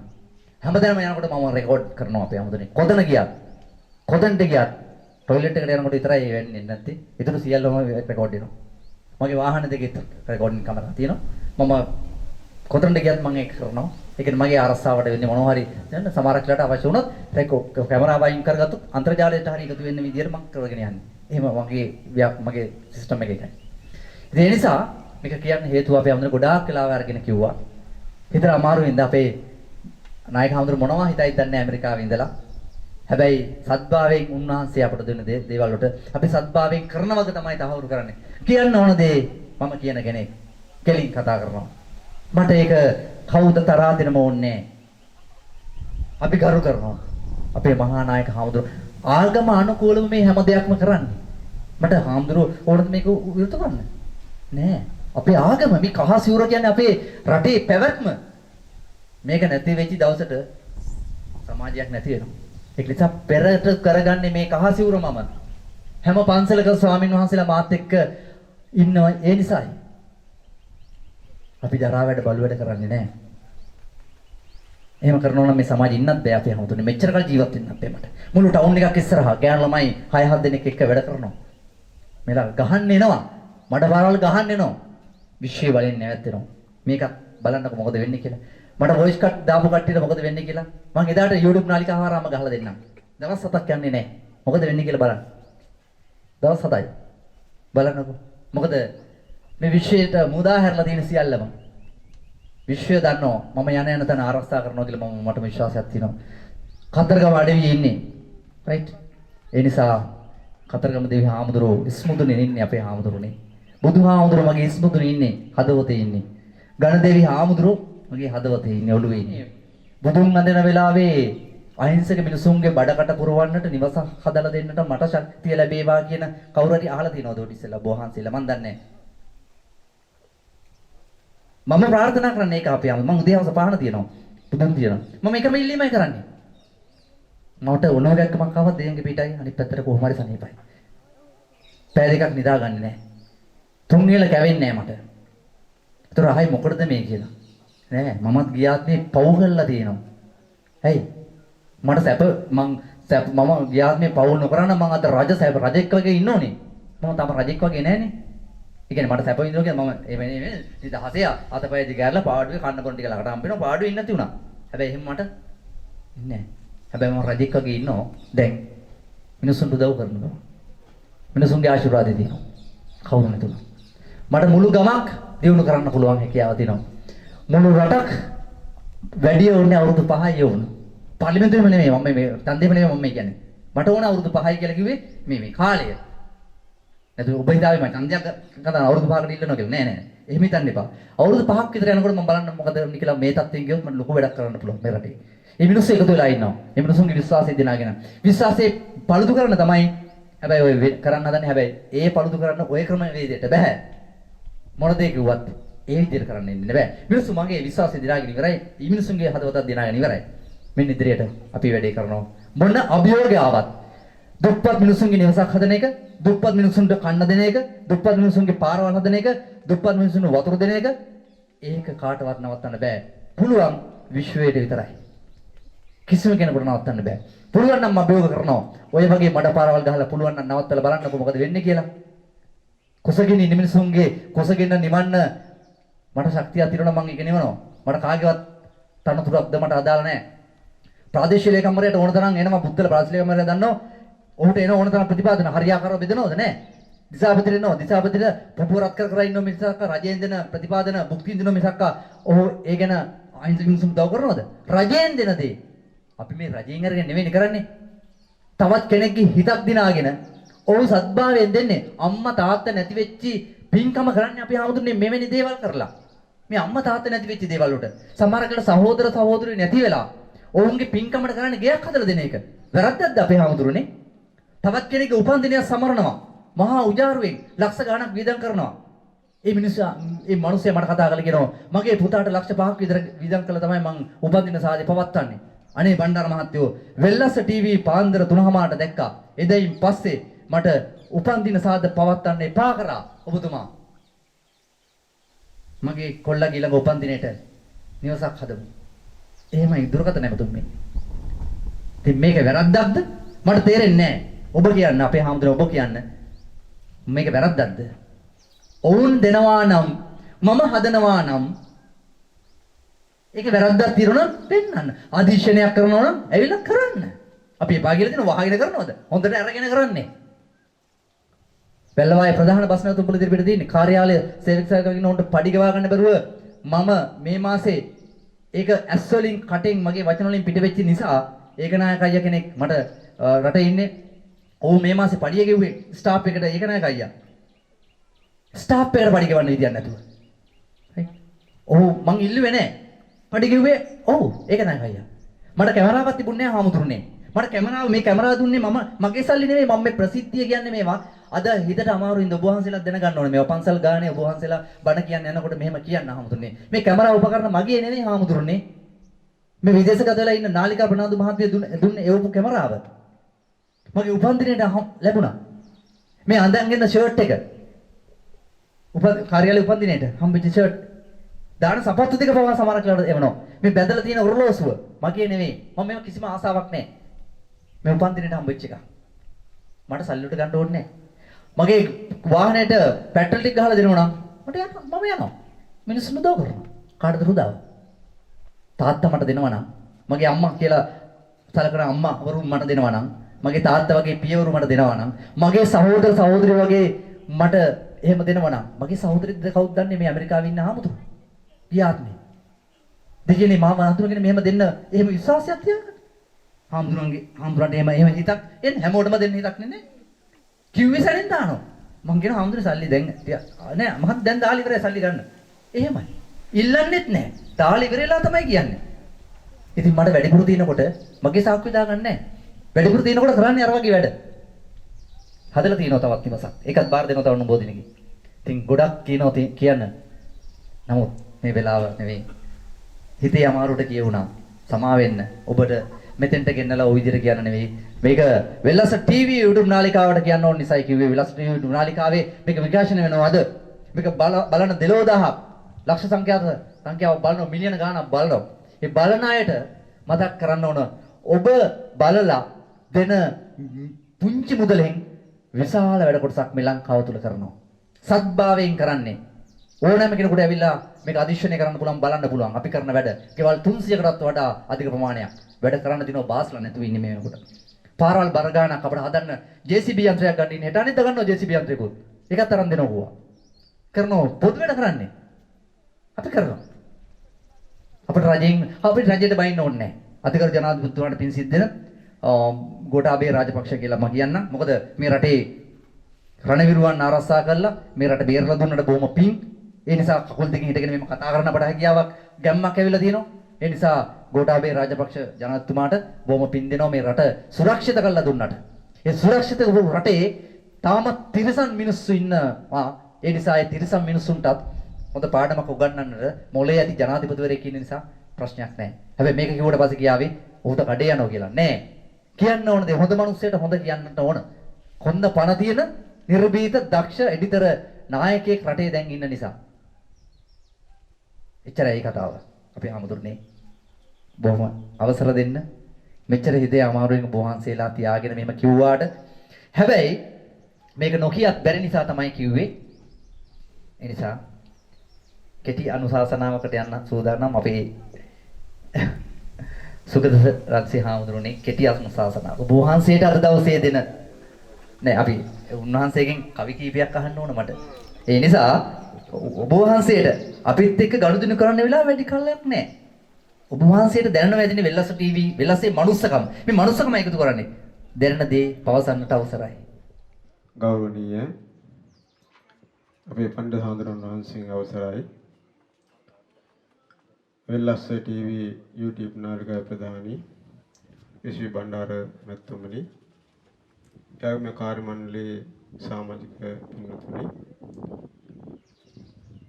හැමදාම යනකොට මම රෙකෝඩ් කරනවා අපේ හැමදෙනේ. කොතන ගියත් කොතනට ගියත් টয়ලට් එකට යනකොට විතරයි වෙන්නේ නැත්තේ. ඒතර සියල්ලම රෙකෝඩ් වෙනවා. මගේ වාහන දෙකේ රෙකෝඩින් කැමරා තියෙනවා. මම කොතනට ගියත් මම ඒක කරනවා. ඒ කියන්නේ මගේ ආරස්සාවට වෙන්නේ මොනවා හරි දැන් සමහරක් වෙලාවට අවශ්‍ය වුණොත් කැමරාව වයින් කරගත්තොත් අන්තර්ජාලයට හරි එකතු වෙන්න විදියට මම කරගෙන යන්නේ. එහෙම මගේ සිස්ටම් එක එකයි. ඒ නිසා මේක කියන්න හේතුව අපි අමුතුන ගොඩාක් වෙලාව අරගෙන කිව්වා. හිතට අමාරුවෙන්ද අපේ නායක හඳුරු මොනවා හිතයිද දන්නේ ඇමරිකාවේ ඉඳලා. හැබැයි සත්භාවයෙන් උන්වහන්සේ අපට දෙන දේවල් වලට අපි සත්භාවයෙන් කරන වගේ තමයි තහවුරු කරන්නේ. කියන්න ඕන දේ මම කියන කෙනෙක් කෙලින් කතා කරනවා. මට ඒක කවුද තරහා දෙනම ඕනේ. අපි කරු කරනවා. අපේ මහා නායක හඳුරු ආගම අනුකූලව මේ හැම දෙයක්ම කරන්නේ. මට හඳුරු ඕනද මේක විරුද්ධ කරන්න? නෑ. අපේ ආගම මේ කහ සිවුර කියන්නේ අපේ රටේ පැවැත්ම. මේක නැති වෙච්ච දවසට සමාජයක් නැති වෙනවා. ඒක නිසා පෙරට කරගන්නේ මේ කහ සිවුර මම. හැම පන්සලක ස්වාමින් වහන්සේලා මාත් එක්ක ඉන්නවා ඒ නිසායි. අපි දරා වැඩ බලු වැඩ කරන්නේ නැහැ. එහෙම කරනවා නම් මේ සමාජෙ ඉන්නත් බෑ අපි හැමෝටම. මෙච්චර කල් ජීවත් වෙන්නත් බෑ මට. මුළු ටවුන් එකක් ඉස්සරහා ගෑනු ළමයි 6-7 දෙනෙක් එක්ක වැඩ කරනවා. මෙලා ගහන්න එනවා. මඩ පාරවල් ගහන්න එනවා. විශ්වය බලෙන් නැවැත්වෙනවා. මේක බලන්නකො මොකද වෙන්නේ කියලා. මට වොයිස් කට් දාපු කට්ටියට මොකද වෙන්නේ කියලා. මම එදාට YouTube නාලිකාව හරහාම ගහලා දෙන්නම්. දවස් 7ක් යන්නේ නැහැ. මොකද වෙන්නේ කියලා බලන්න. දවස් 7යි. බලන්නකො. මොකද මේ විශ්වයට මුදා හැරලා තියෙන සියල්ලම විශ්වය දන්නවා මම යන තැන ආරක්ෂා කරනවා කියලා මට විශ්වාසයක් තියෙනවා. කතරගම අඩවියේ ඉන්නේ. රයිට්. ඒ නිසා කතරගම දෙවි හාමුදුරුවෝ ඉස්මුදුනේ ඉන්නේ අපේ හාමුදුරුවනේ. බුදුහාමුදුරුවෝ මගේ ඉස්මුදුනේ ඉන්නේ හදවතේ ඉන්නේ. ගණදේවි හාමුදුරුවෝ මගේ හදවතේ ඉන්නේ ඔළුවේ ඉන්නේ. බුදුන් අඳින වෙලාවේ අහිංසක මිනිසුන්ගේ බඩකට පුරවන්නට නිවස හදලා දෙන්නට මට ශක්තිය ලැබේවා කියන කවුරු හරි අහලා තියෙනවද ඔය ඉස්සෙල්ලා බෝහන්සෙලා මන් දන්නේ නැහැ. මම ප්‍රාර්ථනා කරන්නේ ඒක අපි මම උදේ හවස පහන තියනවා. පුදුම තියනවා. මම එකම ඉල්ලීමයි කරන්නේ. මට ඔනෝගක්කමක් ආවත් දෙයන්ගේ පිටයි අනිත් පැත්තට කොහොම හරි සනීපයි. පැය දෙකක් නිදාගන්නේ නැහැ. තුන් වේල කැවෙන්නේ නැහැ මට. ඒතර ආයි මොකටද මේ කියලා. නෑ මමත් ගියාත්මේ පව් කරලා තියෙනවා. ඇයි? මට මම ගියාත්මේ පව් නොකරන මම අද රජෙක් වගේ ඉන්න ඕනේ. මම තාම රජෙක් වගේ නෑනේ. ඒ කියන්නේ මට සැප විඳිනවා කියලා මම මේ නිදහසේ අතපය දිගාරලා පාඩුවේ කන්න බොන ටික ළඟට හම්බ වෙනවා පාඩුවේ ඉන්න නැති වුණා. හැබැයි එහෙම මට ඉන්නේ නෑ. හැබැයි මම රජෙක් වගේ ඉන්නවා. දැන් මිනිස්සුන්ට උදව් කරනවා. මිනිස්සුන්ගේ ආශිර්වාදය තියෙනවා. කවුරු නැතුව. මට මුළු ගමක් දියුණු කරන්න පුළුවන් හැකියාව තියෙනවා. මුළු රටක් වැඩි ඕනේ අවුරුදු 5යි ඕන. පාර්ලිමේන්තුවේම නෙමෙයි මම මේ තන්දේම නෙමෙයි මම කියන්නේ. මට ඕන අවුරුදු 5යි කියලා කිව්වේ මේ කාලය. නැත්නම් ඔබ හිතාවේ මම ඡන්දයක් ගන්න අවුරුදු 5කට ඉල්ලනවා කියලා නෑ නෑ. එහෙම හිතන්න එපා. අවුරුදු 5ක් විතර යනකොට මම බලන්න මොකද වෙන්නේ කියලා මේ තත්ත්වයෙන් ගියොත් මට ලොකු වැඩක් කරන්න පුළුවන් මේ රටේ. මේ මිනිස්සු එකතු වෙලා ඉන්නවා. මේ මිනිස්සුන්ගේ විශ්වාසය දිනාගෙන. විශ්වාසයේ පළුදු කරන්න තමයි හැබැයි ඔය කරන්න හදන්නේ හැබැයි ඒ පළුදු කරන්න ඔය ක්‍රම වේදයට බෑ. මොන දේ කිව්වත් ඒ විදිහට කරන්න ඉන්නේ බෑ. මිනිස්සු මගේ විශ්වාසය දිනාගෙන ඉවරයි. මේ මිනිස්සුන්ගේ හදවතත් දිනාගෙන ඉවරයි. මෙන්න ඉදිරියට අපි වැඩේ කරනවා. මොන අභියෝගය ආවත් දුප්පත් මිනිස්සුන්ගේ නිවසක් හදන එක, දුප්පත් මිනිස්සුන්ට කන්න දෙන එක, දුප්පත් මිනිස්සුන්ගේ පාරවල් හදන එක, දුප්පත් මිනිස්සුන්ට වතුර දෙන එක ඒක කාටවත් නවත්තන්න බෑ. පුළුවන් විශ්වයට විතරයි. කිසිම කෙනෙකුට නවත්තන්න බෑ. පුළුවන් නම් අභියෝග කරනවා. ඔය වගේ මඩ පාරවල් ගහලා පුළුවන් නම් නවත්තලා බලන්නකො මොකද වෙන්නේ කියලා. කුසගින්න ඉන්න මිනිස්සුන්ගේ කුසගින්න නිවන්න මට ශක්තියක් තියෙනවා මම ඒක නිවනවා. මට කාගේවත් තනතුරක්ද මට අදාළ නැහැ. ප්‍රාදේශීය ලේකම්වරයාට ඕන තරම් එනවා බුද්ධල ප්‍රාදේශීය ලේකම්වරයා දන්නවා. ඔහුට එන ඕන තරම් ප්‍රතිපාදන හරියාකාරව බෙදනවද නැහැ. දිසාපතිට එනවා. දිසාපතිට පොපුරක් කර ඉන්නව මිසක් රජයෙන් දෙන ප්‍රතිපාදන භුක්ති විඳිනව මිසක් ඔහු ඒ ගැන අහිංසක මිනිස්සුන් දව කරනවද? රජයෙන් දෙන දේ. අපි මේ රජයෙන් අරගෙන නෙවෙයි කරන්නේ. තවත් කෙනෙක්ගේ හිතක් දිනාගෙන ඔහු සත්භාවයෙන් දෙන්නේ. අම්මා තාත්තා නැති වෙච්චි පින්කම කරන්නේ අපි ආමුදුනේ මෙවැනි දේවල් කරලා. මේ අම්මා තාත්තා නැති වෙච්ච දේවල් වලට සමහරකට සහෝදර සහෝදරියෝ නැති වෙලා ඔවුන්ගේ පින්කමට කරන්නේ ගෙයක් හදලා දෙන එක. වැරද්දක්ද අපේ ආමුදුනේ? තවත් කෙනෙක්ගේ උපන්දිනය සමරනවා. මහා උජාරුවෙන් ලක්ෂ ගණනක් වියදම් කරනවා. මේ මිනිස්සයා මට කතා කරලා කියනවා මගේ පුතාට ලක්ෂ 5ක් විතර වියදම් කළා තමයි මං උපන්දින සාදේ පවත්වන්නේ. අනේ බණ්ඩාර මහත්තයෝ වෙල්ලස්ස ටීවී පාන්දර 3:00ට දැක්කා. එදයින් පස්සේ මට උපන්දින සාද පවත්වන්න එපා කරා ඔබතුමා. මගේ කොල්ලගේ ළඟ උපන්දිනේට නිවසක් හදමු. එහෙමයි දුරකථන නැමතුම් මේ. ඉතින් මේක වැරද්දක්ද? මට තේරෙන්නේ නැහැ. ඔබ කියන්න අපේ හාමුදුරුවෝ ඔබ කියන්න. මේක වැරද්දක්ද? ඔවුන් දෙනවා නම් මම හදනවා නම් ඒක වැරද්දක් තිරුණා පෙන්නන්න. ආදීශනයක් කරනවා නම් ඇවිල්ලා කරන්න. අපි එපා කියලා දෙන වහගෙන කරනවද? හොඳට අරගෙන කරන්නේ. වැල්ලවායේ ප්‍රධාන බස් නැවතුම් වල ඉදිරියට තියෙන්නේ කාර්යාලය සේවකයන් ඉන්න උන්ට පඩි ගෙවා ගන්න බැරුව මම මේ මාසේ ඒක ඇස් වලින් කටෙන් මගේ වචන වලින් පිට වෙච්ච නිසා ඒකනායක අයියා කෙනෙක් මට රටේ ඉන්නේ. ඔව් මේ මාසේ පඩිය ගෙව්වේ ස්ටාෆ් එකට ඒකනායක අයියා. ස්ටාෆ් එකට පඩි ගෙවන්න විදියක් නැතුව. හරි. ඔව් මං ඉල්ලුවේ නැහැ. පඩි ගෙව්වේ ඔව් ඒකනායක අයියා. මට කැමරාවක් තිබුණේ නැහැ හාමුදුරනේ. මට මේ කැමරාව දුන්නේ මගේ සල්ලි නෙමෙයි මම මේ ප්‍රසිද්ධිය කියන්නේ මේවා අද හිතට අමාරුයින්ද ඔබ වහන්සේලා දැනගන්න ඕනේ මේවා පන්සල් ගානේ ඔබ වහන්සේලා බණ කියන්න යනකොට මෙහෙම කියන්න හාමුදුරනේ මේ කැමරාව උපකරණ මගේ නෙමෙයි හාමුදුරනේ මේ විදේශගත වෙලා ඉන්න නාලිකා ප්‍රනාන්දු මහත්මිය දුන්නේ ඒ උප කැමරාව මගේ උපන්දිනේට ලැබුණා මේ අඳන්ගෙන ෂර්ට් එක කාර්යාලේ උපන්දිනේට හම්බෙච්ච ෂර්ට් දාන සපත්තු දෙක පවා සමහරක් වෙලාවට එවනවා මේ බැඳලා තියෙන ඔරලෝසුව මගේ නෙමෙයි මම මේව කිසිම ආසාවක් නැහැ මේ උපන්දිනේට හම්බෙච්ච එක මට සල්ලි උට ගන්න ඕනේ නැහැ මගේ වාහනේට පෙට්‍රල් ටික ගහලා දෙනවා නම් මට යන්න මම යනවා මිනිස්සුන්ව දව කරනවා කාටද රුදාව තාත්තා මට දෙනවා නම් මගේ අම්මා කියලා සලකන අම්මා වරු මට දෙනවා නම් මගේ තාත්තා වගේ පියවරු මට දෙනවා නම් මගේ සහෝදර සහෝදරිය වගේ මට එහෙම දෙනවා නම් මගේ සහෝදරියද කවුද දන්නේ මේ ඇමරිකාවේ ඉන්න ආමුතුරු ගියාත්නේ දෙජනේ මාව අඳුරගෙන මෙහෙම දෙන්න එහෙම විශ්වාසයක් තියන්න හාමුදුරන්ට එහෙම හිතක් එන්න හැමෝටම දෙන්න හිතක් නෙන්නේ කිව්වේ සැලෙන් දානවා මං කියන හාමුදුරනේ සල්ලි දැන් නෑ මහත් දැන් දාලා ඉවරයි සල්ලි ගන්න එහෙමයි ඉල්ලන්නෙත් නෑ දාලා ඉවරලා තමයි කියන්නේ ඉතින් මට වැඩිපුර තියෙනකොට මගේ සාක්කුව දාගන්නේ නෑ වැඩිපුර තියෙනකොට කරන්නේ අර වගේ වැඩ හදලා තියෙනවා තවත් ඉවසක් ඒකත් බාර දෙනවා තව නෝබෝදිනගේ ඉතින් ගොඩක් කියනවා කියන්න නමුත් මේ වෙලාව නෙවෙයි හිතේ අමාරුවට කියුණා සමා වෙන්න ඔබට මෙතෙන්ට ගෙන්නලා ওই විදිහට කියන්න නෙවෙයි. මේක වෙලස ටීවී YouTube නාලිකාවට කියන්න ඕන නිසායි කිව්වේ. වෙලස ටීවී YouTube නාලිකාවේ මේක විකාශනය වෙනවද? මේක බලන 12000ක් ලක්ෂ සංඛ්‍යාව බලන මිලියන ගාණක් බලනවා. ඒ බලන අයට මතක් කරන්න ඕන ඔබ බලලා දෙන පුංචි මුදලෙන් විශාල වැඩ කොටසක් මේ ලංකාව තුල කරනවා. සත්භාවයෙන් කරන්නේ. ඕනෑම කෙනෙකුට ඇවිල්ලා මේක අධිශනය කරන්න පුළුවන් බලන්න පුළුවන්. අපි කරන වැඩ කෙවල් 300කටත් වඩා අධික ප්‍රමාණයක් වැඩ කරන්න දිනව බාස්ලා නැතුව ඉන්නේ මේ වෙනකොට. පාරවල් බර ගානක් අපිට හදන්න JCB යන්ත්‍රයක් ගන්න ඉන්නේ. හෙට අනිත් ගන්නවා JCB යන්ත්‍රයකුත්. ඒකත් තරම් දෙනවා. කරනවා පොදු වැඩ කරන්නේ. අපි කරනවා. අපිට රජයට බයින්න ඕනේ නැහැ. අධිකරු ජනාධිපතිතුමාට පින් සිද්ධ වෙන ගෝඨාභය රාජපක්ෂ කියලා මම කියන්නම්. මොකද මේ රටේ රණවිරුවන් ආරක්ෂා කළා මේ රට බේරලා දුන්නට බොහොම පින්. ඒ නිසා කකුල් දෙකෙන් හිටගෙන මෙහෙම කතා කරන්න අපට හැකියාවක් ගැම්මක් ඇවිල්ලා තියෙනවා. ඒ නිසා ගෝඨාභය රාජපක්ෂ ජනාධිපතිතුමාට බොහොම පින් දෙනවා මේ රට සුරක්ෂිත කරලා දුන්නට. ඒ සුරක්ෂිත රටේ තාමත් තිරසන් මිනිස්සු ඉන්නවා. ඒ නිසා ඒ තිරසන් මිනිස්සුන්ටත් හොඳ පාඩමක් උගන්වන්නට මොලේ ඇති ජනාධිපතිවරයෙක් ඉන්න නිසා ප්‍රශ්නයක් නැහැ. හැබැයි මේක කිව්වට පස්සේ කියාවේ ඔහුට කඩේ යනවා කියලා. නෑ. කියන්න ඕන දේ හොඳ මිනිස්සෙට හොඳ කියන්නට ඕන. කොන්ද පණ තියෙන නිර්භීත දක්ෂ එඩිටර් නායකයෙක් රටේ දැන් ඉන්න නිසා. එච්චරයි කතාව. අපි ආමුදුරනේ බොහොම අවසර දෙන්න. මෙච්චර හිතේ අමාරුවෙන් බොහන්සේලා තියාගෙන මෙහෙම කිව්වාට හැබැයි මේක නොකියත් බැරි නිසා තමයි කිව්වේ. ඒ නිසා කෙටි අනුශාසනාවකට යන්න සූදානම් අපේ සුගත රන්සි හාමුදුරනේ කෙටි අනුශාසනාව. ඔබ වහන්සේට අද දවසේ දෙන නෑ අපි උන්වහන්සේගෙන් කවි කීපයක් අහන්න ඕන මට. ඒ නිසා ඔබ වහන්සේට අපිත් එක්ක ගනුදෙනු කරන්න වෙලාව වැඩි කලක් නෑ. ඔබ වහන්සේට දැනන වැදිනේ වෙල්ලස ටීවී වෙල්ලසේ මනුස්සකම. මේ මනුස්සකම එකතු කරන්නේ. දැනන දේ පවසන්නට අවසරයි. ගෞරවනීය අපේ පණ්ඩිත හාමුදුරන් වහන්සේගේ අවසරයි. වෙල්ලස්ස ටීවී YouTube නාලිකාවේ ප්‍රධානී විශ්ව බණ්ඩාර මැතිතුමනි, කර්ම කාර්ය මණ්ඩලයේ සමාජික පින්වතුනි,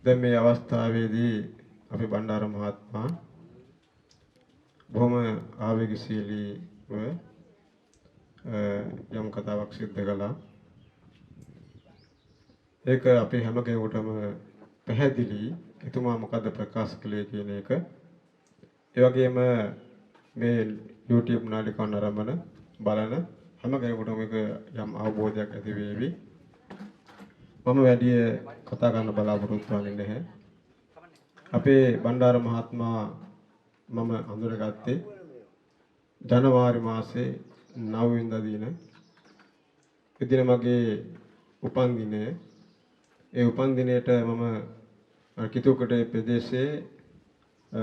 දැන් මේ අවස්ථාවේදී අපේ බණ්ඩාර මහත්මයා බොහොම ආවේගශීලීව යම් කතාවක් සිද්ධ කළා. ඒක අපි හැම කෙනෙකුටම පැහැදිලි. එතුමා මොකද්ද ප්‍රකාශ කළේ කියන එක. ඒ වගේම මේ YouTube නාලිකාව නරඹන බලන හැම කෙනෙකුටම මේක යම් අවබෝධයක් ඇති වේවි. මම වැඩි කතා කරන්න බලාපොරොත්තු වෙන්නේ නැහැ. අපේ බණ්ඩාර මහත්මයා මම හඳුනගත්තේ ජනවාරි මාසේ 9 වෙනිදා දින. එදින මගේ උපන් දිනය. ඒ උපන් දිනේට මම කිතුකටේ ප්‍රදේශයේ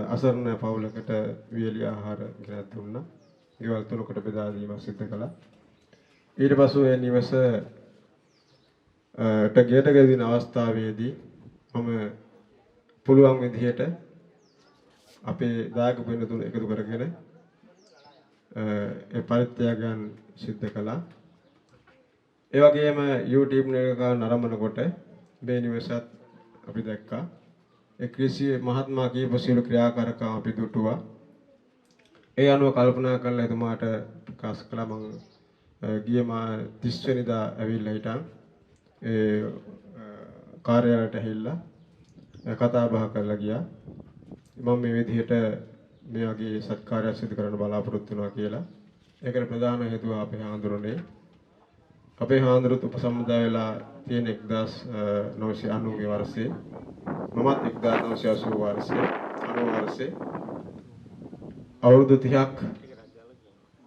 අසරණ පවුලකට වියලි ආහාර ගෙනත් දුන්නා. ගෙවල් තුනකට බෙදා දීමක් සිදු කළා. ඊට පසු ඒ නිවසට ගේට ගෙදින අවස්ථාවේදී මම පුළුවන් විදිහට අපේ දායක පින්තුන් එකතු කරගෙන ඒ පරිත්‍යාගයන් සිදු කළා. ඒ වගේම YouTube එක නරඹනකොට මේ නිවසත් අපි දැක්කා. ඒ ක්‍රිසි මහත්මයා කීප සියලු ක්‍රියාකාරකම් අපි දුටුවා. ඒ අනුව කල්පනා කරලා එතුමාට ප්‍රකාශ කළා මම ගිය මා 30 වෙනිදා ඇවිල්ලා හිටන් ඒ කාර්යාලයට ඇවිල්ලා කතා බහ කරලා ගියා. මම මේ විදිහට මේ වගේ සත්කාරයක් සිදු කරන්න බලාපොරොත්තු වෙනවා කියලා. ඒකට ප්‍රධාන හේතුව අපේ හාමුදුරනේ අපේ හාමුදුරුවෝ උපසම්පදා වෙලා තියෙන 1990 වර්ෂයේ මමත් 1980 වර්ෂයේ 90 වර්ෂයේ අවුරුදු 30ක්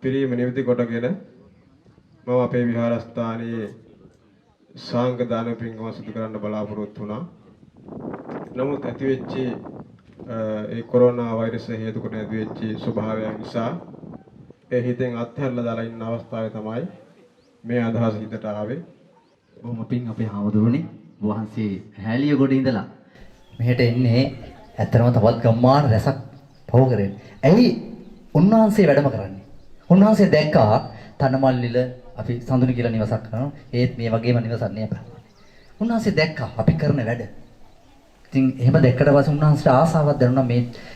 පිරීම නිමිති කොටගෙන මම අපේ විහාරස්ථානයේ සාංග දාන පින්කම සිදු කරන්න බලාපොරොත්තු වුණා. නමුත් ඇතිවෙච්ච ඒ කොරෝනා වෛරස් හේතු කොට ඇතිවෙච්ච ස්වභාවය නිසා ඒ හිතෙන් අත්හැරලා දාලා ඉන්න අවස්ථාවේ තමයි මේ අදහස හිතට ආවේ. බොහොම පිං අපේ හාමුදුරනේ වහන්සේ හැලිය ගොඩ ඉඳලා මෙහෙට එන්නේ ඇත්තටම තවත් ගම්මාන රැසක් පව කරගෙන. ඇයි උන්වහන්සේ වැඩම කරන්නේ? උන්වහන්සේ දැක්කා තනමල්ලිල අපි සඳුනි කියලා නිවසක් කරනවා. ඒත් මේ වගේම නිවසක් නේ අපේ. උන්වහන්සේ දැක්කා අපි කරන වැඩ. ඉතින් එහෙම දැක්කට පස්සේ උන්වහන්සේට ආසාවක් දැනුණා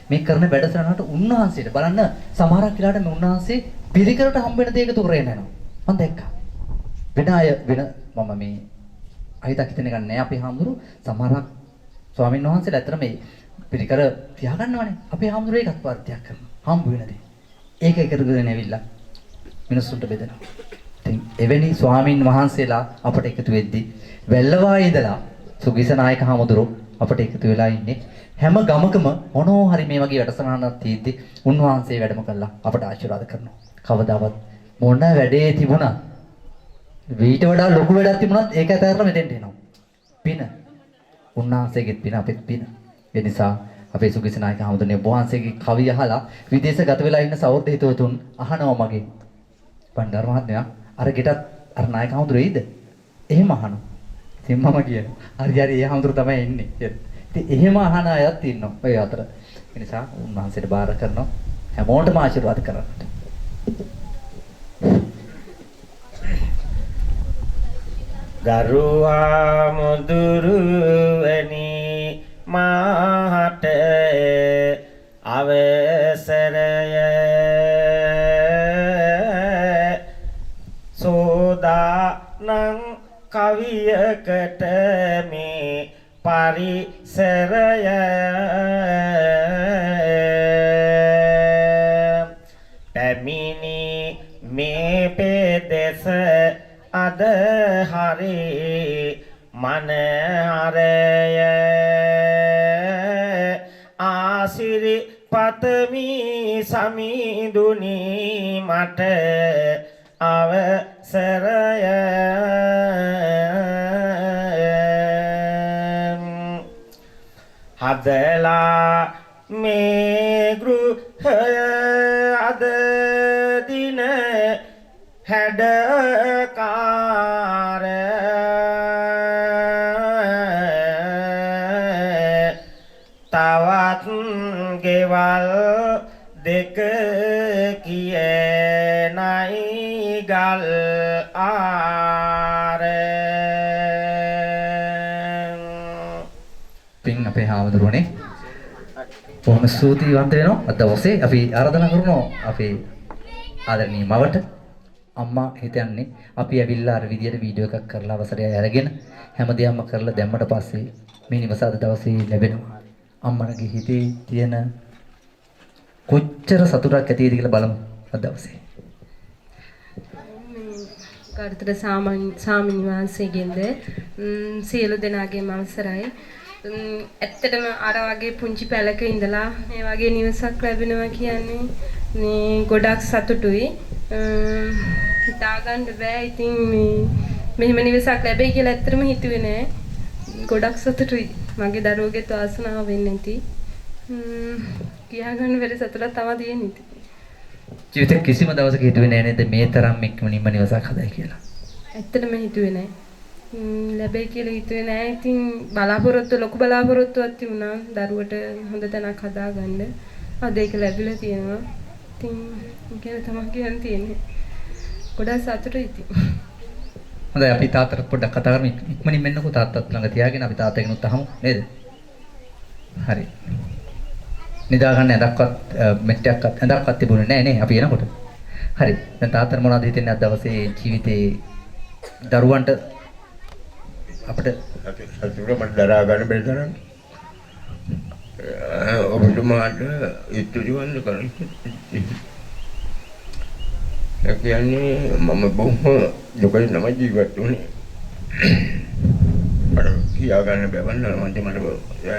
මේ කරන වැඩසටහනට උන්වහන්සේට බලන්න සමහරක් වෙලාවට මේ උන්වහන්සේ පිළිකරට හම්බ වෙන දේ එකතු කරගෙන යනවා. මම දැක්කා. වෙන මම මේ අහිතක් හිතන එක නෑ අපේ හාමුදුරු සමහරක් ස්වාමීන් වහන්සේලා ඇත්තට මේ පිළිකර තියාගන්නවනේ. අපේ හාමුදුරු ඒකත් වාර්ත්‍යක් කරනවා. හම්බ වෙන දේ. ඒක එකතු කරගෙන ඇවිල්ලා මිනිස්සුන්ට බෙදනවා. ඉතින් එවැනි ස්වාමීන් වහන්සේලා අපට එකතු වෙද්දී වැල්ලවායේ ඉඳලා සුගිස නායක හාමුදුරු අපට එකතු වෙලා ඉන්නේ. හැම ගමකම මොනෝ හරි මේ වගේ වැඩසටහනක් තියෙද්දි උන්වහන්සේ වැඩම කළා අපට ආශිර්වාද කරනවා. කවදාවත් මොන වැඩේ තිබුණා ඊට වඩා ලොකු වැඩක් තිබුණත් ඒක ඇතහැරලා මෙතෙන්ට එනවා. පින. උන්වහන්සේගෙත් පින අපෙත් පින. ඒ නිසා අපේ සුගිස නායක හාමුදුරනේ වහන්සේගේ කවිය අහලා විදේශගත වෙලා ඉන්න සහෝදර හිතවතුන් අහනවා මගේ. පණ්ඩාර මහත්මයා අර ගෙටත් අර නායක හාමුදුරේ ඉද? එහෙම අහනවා. ඉතින් මම කියනවා හරි ඒ හාමුදුර තමයි ඉන්නේ. ඉතින් එහෙම අහන අයත් ඉන්නවා ඔය අතර. ඒ නිසා උන්වහන්සේට බාර කරනවා හැමෝටම ආශිර්වාද කරන්නට. ගරුවා මුදුරුවනි මාහට අවසරය සෝදානම් කවියකට මේ පරිසරය පැමිණි මේ පෙදෙස අද හරි මනහරය ආසිරි පතමි සමිඳුනි මට අවසරය හදලා මේ ගෘහය අද දින හැඩකාර තවත් ගෙවල් දෙක කියනයි ගල් ආර පින් අපේ හාමුදුරුවනේ බොහොම ස්තුතිවන්ත වෙනවා අද දවසේ අපි ආරාධනා කරනවා අපේ ආදරණීය මවට අම්මා හිතන්නේ අපි ඇවිල්ලා අර විදියට වීඩියෝ එකක් කරලා අවසරය අරගෙන හැමදේම කරලා දැම්මට පස්සේ මේ නිවස අද දවසේ ලැබෙනවා අම්මගේ හිතේ තියෙන කොච්චර සතුටක් ඇතිද කියලා බලමු අද දවසේ කාර්තර සාමිනී වහන්සේගෙන්ද සියලු දෙනාගේම අවසරයි ඇත්තටම අර වගේ පුංචි පැලක ඉඳලා මේ වගේ නිවසක් ලැබෙනවා කියන්නේ මේ ගොඩක් සතුටුයි හිතාගන්න බෑ ඉතින් මේ මෙහෙම නිවසක් ලැබෙයි කියලා ඇත්තටම හිතුවේ නෑ ගොඩක් සතුටුයි මගේ දරුවෝගෙත් වාසනාව වෙන්නේ නැති කියාගන්න බැරි සතුටක් තමයි තියෙන්නේ ජීවිතේ කිසිම දවසක හිතුවේ නෑ නේද මේ තරම් ඉක්මනින්ම නිවසක් හදයි කියලා ඇත්තටම හිතුවේ නෑ ලැබෙයි කියලා හිතුවේ නෑ ඉතින් බලාපොරොත්තු ලොකු බලාපොරොත්තුවක් තිබුණා දරුවට හොඳ තැනක් හදාගන්න අද ඒක ලැබිලා තියෙනවා ඉතින් ඒක තමයි කියන්න තියෙන්නේ ගොඩක් සතුටුයි ඉතින් හොඳයි අපි තාත්තට පොඩ්ඩක් කතා කරමු ඉක්මනින් මෙන්නකෝ තාත්තත් ළඟ තියාගෙන අපි තාත්තගෙනුත් අහමු නේද හරි නිදා ගන්න ඇඳක්වත් මෙට්ටයක්වත් ඇඳක්වත් තිබුණේ නැහැ නේ අපි එනකොට හරි දැන් තාත්තට මොනවද හිතෙන්නේ අද දවසේ ජීවිතේ දරුවන්ට අපිට සතුට මට දරා ගන්න බැරි තරම් ඔබතුමාට ඉතුරුවන්න කරන්නේ ඒ කියන්නේ මම බොහොම දුකෙන් තමයි ජීවත් වුනේ අර කියා ගන්න බැවන්න මන්ට මට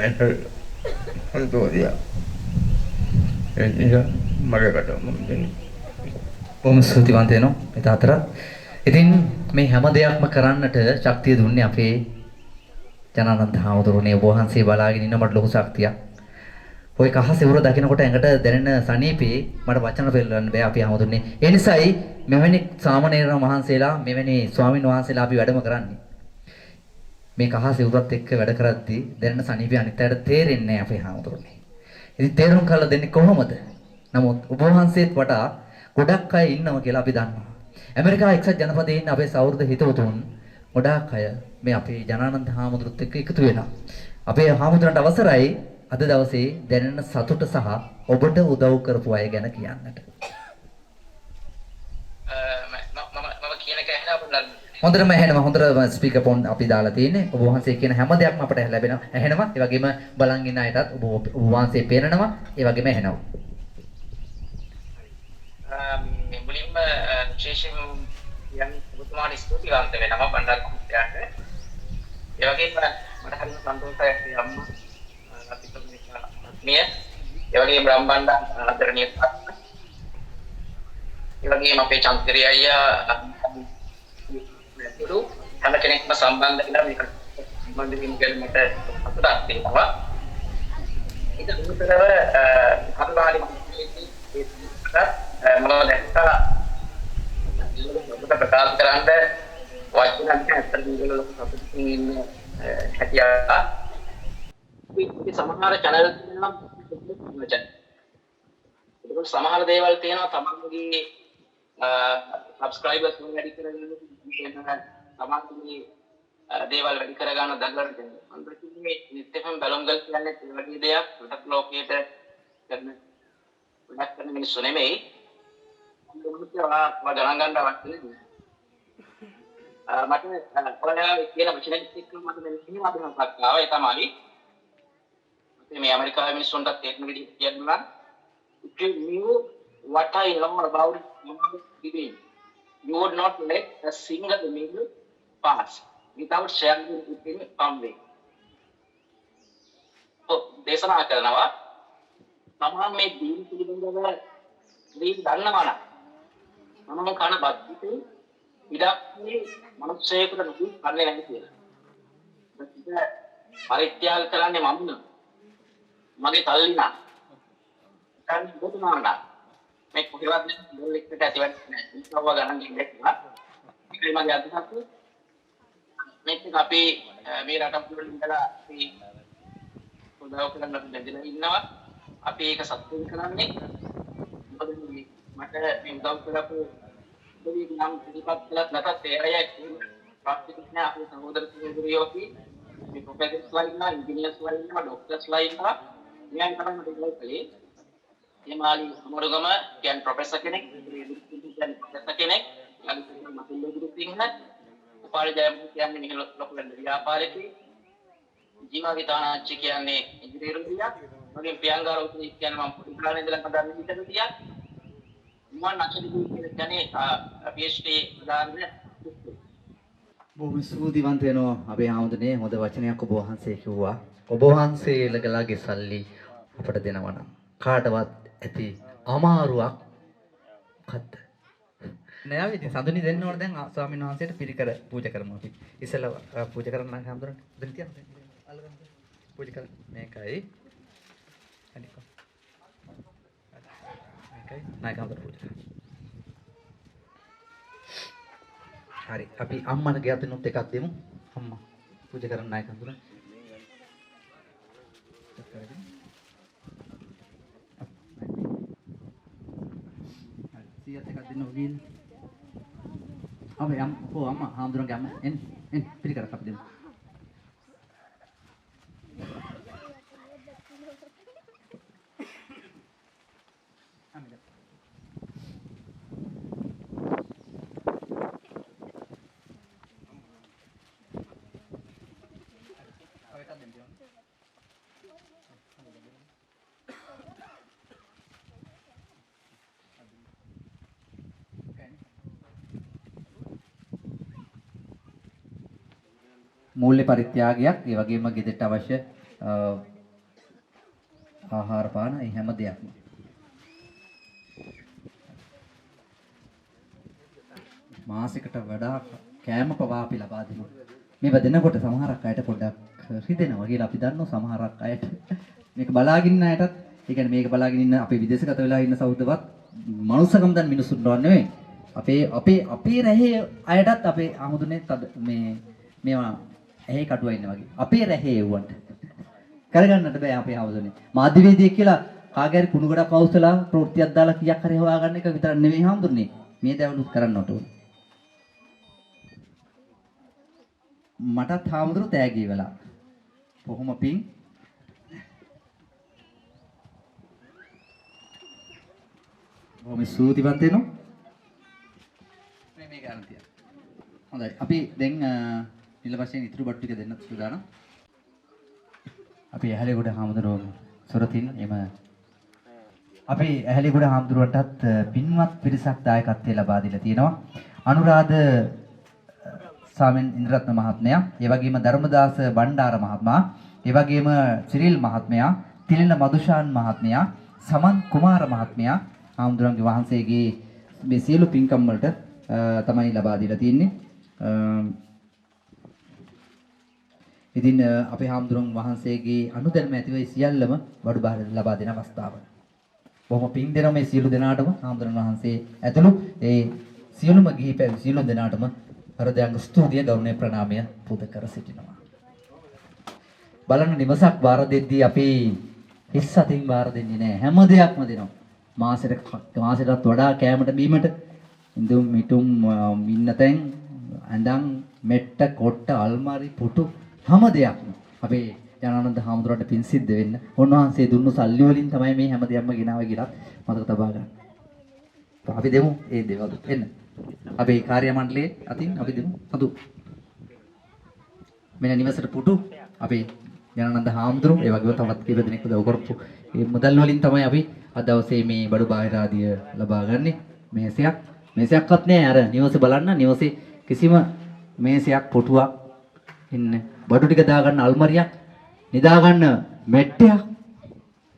යන්න සන්තෝෂය ඒ නිසා මගේ කට මම දෙන්නේ බොහොම ස්තුතිවන්ත වෙනවා මේ තාත්තට ඉතින් මේ හැම දෙයක්ම කරන්නට ශක්තිය දුන්නේ අපේ ජනානන්ද හාමුදුරුවනේ වහන්සේ බලාගෙන ඉන්න මට ලොකු ශක්තියක්. ඔය කහසෙවුර දකිනකොට ඇඟට දැනෙන සනීපේ මට වචන පෙන්නන්න බෑ අපි හාමුදුරනේ. ඒ නිසායි මෙවැනි සාමණේර මහන්සියලා මෙවැනි ස්වාමින් වහන්සේලා අපි වැඩම කරන්නේ. මේ කහසෙවුරත් එක්ක වැඩ කරද්දී දැනෙන සනීපේ අනිත් අයට තේරෙන්නේ නැහැ අපේ හාමුදුරනේ. ඉතින් තේරුම් කරලා දෙන්නේ කොහොමද? නමුත් ඔබ වහන්සේත් වටා ගොඩක් අය ඉන්නවා කියලා අපි දන්නවා. ඇමරිකා එක්සත් ජනපදයේ ඉන්න අපේ සහෝදර හිතවතුන් ගොඩාක් අය මේ අපේ ජනානන්ද හාමුදුරුවොත් එක්ක එකතු වෙනවා. අපේ හාමුදුරන්ට අවසරයි අද දවසේ දැනෙන සතුට සහ ඔබට උදව් කරපු අය ගැන කියන්නට. මම කියන එක ඇහෙනවා හොඳටම ඇහෙනවා. හොඳට ස්පීකර් ෆෝන් අපි දාලා තියෙන්නේ. ඔබ වහන්සේ කියන හැම දෙයක්ම අපට ලැබෙනවා. ඇහෙනවා. ඒ වගේම බලන් ඉන්න අයටත් ඔබ වහන්සේ පේනනවා. ඒ වගේම ඇහෙනවා. මුලින්ම විශේෂයෙන් යම් ඔබතුමාට ස්තුතිවන්ත වෙනවා බණ්ඩාර කුමාරයාට. ඒ වගේම මට හරිම සතුටුයි අම්මා මිය. ඒ වගේම බ්‍රහ්මණ්ඩ ආදරණීය තාත්තා. ඒ වගේම අපේ චන්ද්‍රය අයියා හැම කෙනෙක්ම සම්බන්ධ වෙලා මේක සම්බන්ධ වීම ගැන මට සතුටක් තියෙනවා. ඒක අනුතරව කරුණාලි මම දැක්කා ප්‍රකාශ කරන්න වචන අතරකින් ගලන සතුටින් ඉන්න හැකියාව. මේ සමහර channel තියෙනවා ඒක සමහර දේවල් තියෙනවා තමන්ගේ subscribers වැඩි කරගන්න තමන්ගේ දේවල් වැඩි කරගන්න දඟලන දෙනවා. අන්තිමේ නිත්‍යම බලොංගල් කියන්නේ ඒ වගේ දෙයක් රටක් ලෝකයට කරන වැඩක් කරන මිනිස්සු නෙමෙයි. මොකක්දවා ගණන් ගන්න අවශ්‍ය නැහැ. මට ඔයාලා කියන වචනෙත් එක්ක මට මෙන්න අදහසක් ආවා. ඒ තමයි මේ ඇමරිකාවේ මිනිස්සුන්ටත් තේරෙන විදිහට කියනවා if you knew what I know about human being, you would not let a single meal pass without sharing it in some way. So, දේශනා කරනවා තමන් මේ දීන් පිළිබඳව දීන් දන්නවා නම් මම කන බද්දිතේ ඉඩක්නේ මනුස්සයෙකුට නුදු කන්නේ නැහැ කියලා. ඒක පරිත්‍යාග කරන්නේ මම නෙවෙයි. මගේ තල්ලිනා. දැන් බුදුනාණ්ඩා මේ කොහෙවත් නෙමෙයි එකට ඇතිවෙන්නේ නැහැ. ඉස්සව ගණන් දෙන්නවා. ඒකයි මගේ අදහස. මේක අපි මේ රට පුරේ ඉඳලා අපි උදව් කරන්න අපි බැඳලා ඉන්නවා. අපි ඒක සතුටින් කරන්නේ. මොකද මට මේ උදව් කරපු දෙවි නම් පිළිපත් කළත් නැතත් ඒ අය ප්‍රාක්ටිකල් අපේ සහෝදර සහෝදරියෝ අපි මේ ප්‍රොෆෙසර්ස්ලා ඉන්නවා, ඉන්ජිනියර්ස්ලා ඉන්නවා, ડોක්ටර්ස්ලා ඉන්නවා. මෙයන් කරන්නේ දෙයක් කලේ. මේ මාළි අමරුගම කියන්නේ ප්‍රොෆෙසර් කෙනෙක්, කියන්නේ ප්‍රොෆෙසර් කෙනෙක්, ළඟ මතුල්ල ගුරුසිංහ, උපාලි ජයමු කියන්නේ මෙහෙ ලොකු වෙන ව්‍යාපාරිකයෙක්. ජීවා විතානාච්චි කියන්නේ ඉංජිනේරුවියක්. මගේ ප්‍රියංගාරෝත්‍රි කියන්නේ මම පොඩි කාලේ ඉඳලා හදාගෙන ඉඳලා තියා. මම නැචරලි කියන්නේ PhD උදාහරණ බොහොම ස්තුතිවන්ත වෙනවා අපේ ආමතුනේ. හොඳ වචනයක් ඔබ වහන්සේ කිව්වා. ඔබ වහන්සේලගේ සල්ලි අපට දෙනවා නම් කාටවත් ඇති අමාරුවක් මොකද්ද? නෑ අපි ඉතින් සඳුනි දෙන්න ඕන දැන් ස්වාමීන් වහන්සේට පිරිකර පූජා කරමු අපි. ඉස්සෙල්ලා පූජා කරන්න නම් හඳුනන දෙන්න තියන්න. අල්ලගන්න. පූජා කරන්න. මේකයි. අනික. මේකයි. නායක හඳුන පූජා කරන්න. හරි. අපි අම්මට ගියත් එකක් දෙමු. අම්මා පූජා කරන්න නායක හඳුන. සියත් එකක් දෙන්න ඕනේ. අපි අම්මා හාමුදුරන්ගේ අම්මා එන්න පිළිකරක් අපි දෙමු. මූල්‍ය පරිත්‍යාගයක් ඒ වගේම ගෙදරට අවශ්‍ය ආහාර පාන ඒ හැම දෙයක්ම මාසයකට වඩා කෑම පවා අපි ලබා දෙනවා. මේව දෙනකොට සමහරක් අයට පොඩ්ඩක් රිදෙනවා කියලා අපි දන්නවා. සමහරක් අයට මේක බලාගෙන ඉන්න අයටත් ඒ කියන්නේ මේක බලාගෙන ඉන්න අපේ විදේශගත වෙලා ඉන්න සහෝදරවත් මනුස්සකම් දන් මිනිසුන්ට නෙවෙයි. අපේ රැහේ අයටත් අපේ ආමුදුනේ මේවා ඇහි කටුවා ඉන්න වගේ. අපේ රැහේ එවුවන්ට කරගන්නට බෑ අපේ ආමුදුනේ. මාධ්‍යවේදියෙක් කියලා කාගේ හරි කුණු ගොඩක් අවුස්සලා ප්‍රවෘත්තියක් දාලා කීයක් හරි හොයාගන්න එක විතර නෙවෙයි ආමුදුනේ. මේ දවලුත් කරන්නට ඕනේ. මටත් ආමුදුරු තෑගි වෙලා. බොහොම පිං. බොහොම ස්තුතිවන්ත වෙනවා. මේ ගන්න තියන්න. හොඳයි. අපි දැන් නිල වශයෙන් ඉතුරු බට්ටු ටික දෙන්න සූදානම්. අපි ඇහැලේගොඩ හාමුදුරුවෝ සොරතින් එම අපි ඇහැලේගොඩ හාමුදුරුවන්ටත් පින්වත් පිරිසක් දායකත්වය ලබා දීලා තියෙනවා. අනුරාධ සාමෙන් ඉන්ද්‍රරත්න මහත්මයා, ඒ වගේම ධර්මදාස බණ්ඩාර මහත්මයා, ඒ වගේම සිරිල් මහත්මයා, තිලින මදුෂාන් මහත්මයා, සමන් කුමාර මහත්මයා හාමුදුරන්ගේ වහන්සේගේ මේ සියලු පින්කම් වලට තමයි ලබා දීලා තියෙන්නේ. ඉතින් අපේ හාමුදුරන් වහන්සේගේ අනුදැනුම ඇතිව සියල්ලම බඩු බාහිර ලබා දෙන අවස්ථාව. බොහොම පිං දෙනවා මේ සියලු දෙනාටම හාමුදුරන් වහන්සේ ඇතුළු ඒ සියලුම ගිහි පැවිදි සියලු දෙනාටම හෘදයාංග ස්තුතිය ගෞරවනීය ප්‍රණාමය පුද කර සිටිනවා. බලන්න නිවසක් බාර දෙද්දී අපි හිස් අතින් බාර දෙන්නේ නැහැ. හැම දෙයක්ම දෙනවා. මාසෙටත් වඩා කෑමට බීමට ඉඳුම් මිටුම් ඉන්න තැන් ඇඳන් මෙට්ට කොට්ට අල්මාරි පුටු හැම දෙයක්ම අපේ ඥානানন্দ හාමුදුරන්ට පින් සිද්ධ වෙන්න උන්වහන්සේ දුන්නු සල්ලි වලින් තමයි මේ හැම දෙයක්ම ගෙනාවේ කියලා මතක තබා ගන්න. අපි දෙමු ඒ දේවල් එන්න. අපේ කාර්ය මණ්ඩලයේ අතින් අපි දෙමු අදු. මෙන්න නිවසට පුටු අපේ ඥානানন্দ හාමුදුරුවෝ ඒ වගේම තවත් කීප දෙනෙක් උදව් කරපු මේ මුදල් වලින් තමයි අපි අද දවසේ මේ බඩු බාහිර ආදිය ලබා ගන්නෙ. මේසයක්වත් නෑ අර නිවසේ බලන්න නිවසේ කිසිම මේසයක් පුටුවක් ඉන්න බඩු ටික දාගන්න අල්මාරියක් නිදා ගන්න මෙට්ටයක්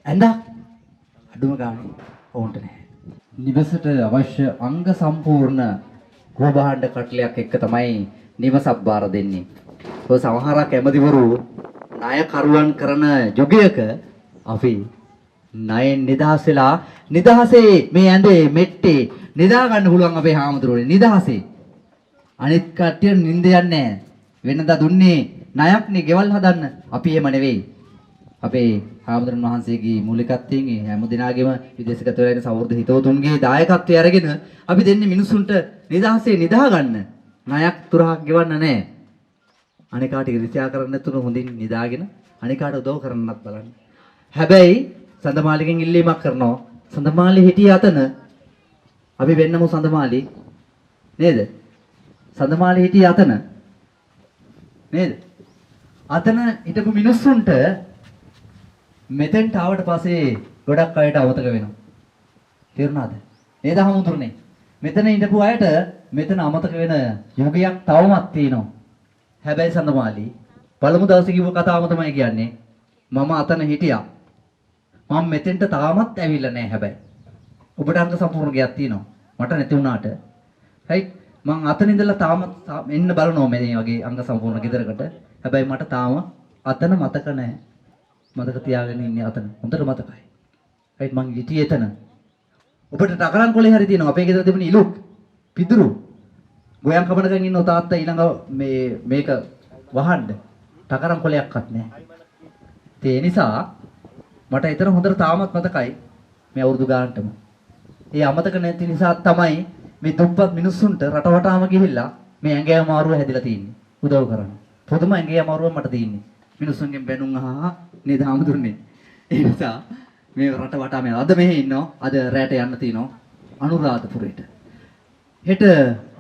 ඇඳක් අඩුම ගානේ ඕන්ට නැහැ. නිවසට අවශ්‍ය අංග සම්පූර්ණ ගෘහභාණ්ඩ කටලයක් එක්ක තමයි නිවසක් බාර දෙන්නේ. ඔය සමහරක් ඇමතිවරු ණයකරුවන් කරන යුගයක අපි ණයෙන් නිදහස් වෙලා නිදහසේ මේ ඇඳේ මෙට්ටේ නිදා ගන්න පුළුවන් අපේ හාමුදුරුවනේ නිදහසේ. අනිත් කට්ටිය නිින්ද යන්නේ නැහැ. වෙනදා දුන්නේ ණයක්නේ ගෙවල් හදන්න. අපි එහෙම නෙවෙයි. අපේ හාමුදුරන් වහන්සේගේ මූලිකත්වයෙන් හැම දිනාගෙම විදේශගත වෙලා ඉන්න සහෝදර හිතවතුන්ගේ දායකත්වය අරගෙන අපි දෙන්නේ මිනිසුන්ට නිදහසේ නිදා ගන්න. ණයක් තුරහක් ගෙවන්න නැහැ. අනිකාට ඉරිසියා කරන්න නැතුව හොඳින් නිදාගෙන අනිකාට උදව් කරන්නත් බලන්න. හැබැයි සඳමාලිගෙන් ඉල්ලීමක් කරනවා. සඳමාලි හිටිය අතන අපි වෙන්නමු සඳමාලි නේද? සඳමාලි හිටිය අතන නේද? අතන හිටපු මිනිස්සුන්ට මෙතෙන්ට ආවට පස්සේ ගොඩක් අයට අමතක වෙනවා. තේරුණාද? නේද හමුදුරනේ? මෙතන හිටපු අයට මෙතන අමතක වෙන යුගයක් තවමත් තියෙනවා. හැබැයි සඳමාලි පළමු දවසේ කිව්ව කතාවම තමයි කියන්නේ. මම අතන හිටියා. මම මෙතෙන්ට තාමත් ඇවිල්ලා නැහැ හැබැයි. ඔබට අංග සම්පූර්ණ ගයක් තියෙනවා. මට නැති වුණාට. right? මං අතන ඉඳලා තාමත් එන්න බලනවා මේ වගේ අංග සම්පූර්ණ ගෙදරකට. හැබැයි මට තාම අතන මතක නැහැ. මතක තියාගෙන ඉන්නේ අතන. හොඳට මතකයි. right මං හිටියේ එතන. ඔබට ටකරන් කොලේ හරි තියෙනවා. අපේ ගෙදර තිබුණ ඉලුක් පිදුරු ගෝයන් කපනකන් ඉන්න තාත්තා ඊළඟ මේක වහන්න ටකරන් කොලයක්වත් නැහැ. ඒ නිසා මට ඊතර හොඳට තාමත් මතකයි මේ අවුරුදු ගානටම. ඒ අමතක නැති නිසා තමයි මේ දුප්පත් මිනිස්සුන්ට රටවටාම ගිහිල්ලා මේ ඇඟේ අමාරුව හැදිලා තියෙන්නේ. උදව් කරන්න. පොදුම ඇඟේ අමාරුව මට තියෙන්නේ. මිනිස්සුන්ගෙන් බැනුම් අහා නේද හමුදුන්නේ. ඒ නිසා මේ රටවටාම අද මෙහෙ ඉන්නවා. අද රැට යන්න තියෙනවා අනුරාධපුරයට. හෙට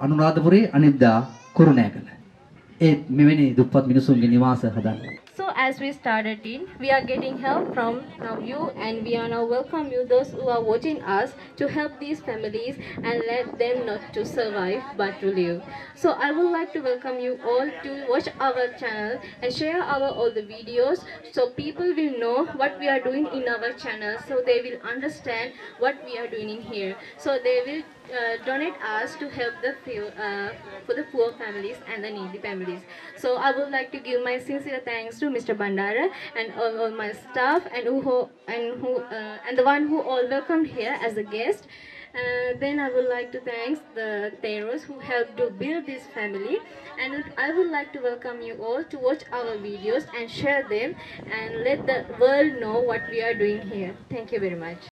අනුරාධපුරේ අනිද්දා කුරුණෑගල. ඒ මෙවැනි දුප්පත් මිනිසුන්ගේ නිවාස හදන්න. So as we started in, we are getting help from now you, and we are now welcome you those who are watching us to help these families and let them not to survive but to live. So I would like to welcome you all to watch our channel and share our all the videos so people will know what we are doing in our channel, so they will understand what we are doing in here. So they will donate us to help for the poor families and the needy families. So I would like to give my sincere thanks to Mr. Bandara and all my staff and the one who all welcomed here as a guest. Then I would like to thank the Theros who helped to build this family, and I would like to welcome you all to watch our videos and share them and let the world know what we are doing here. Thank you very much.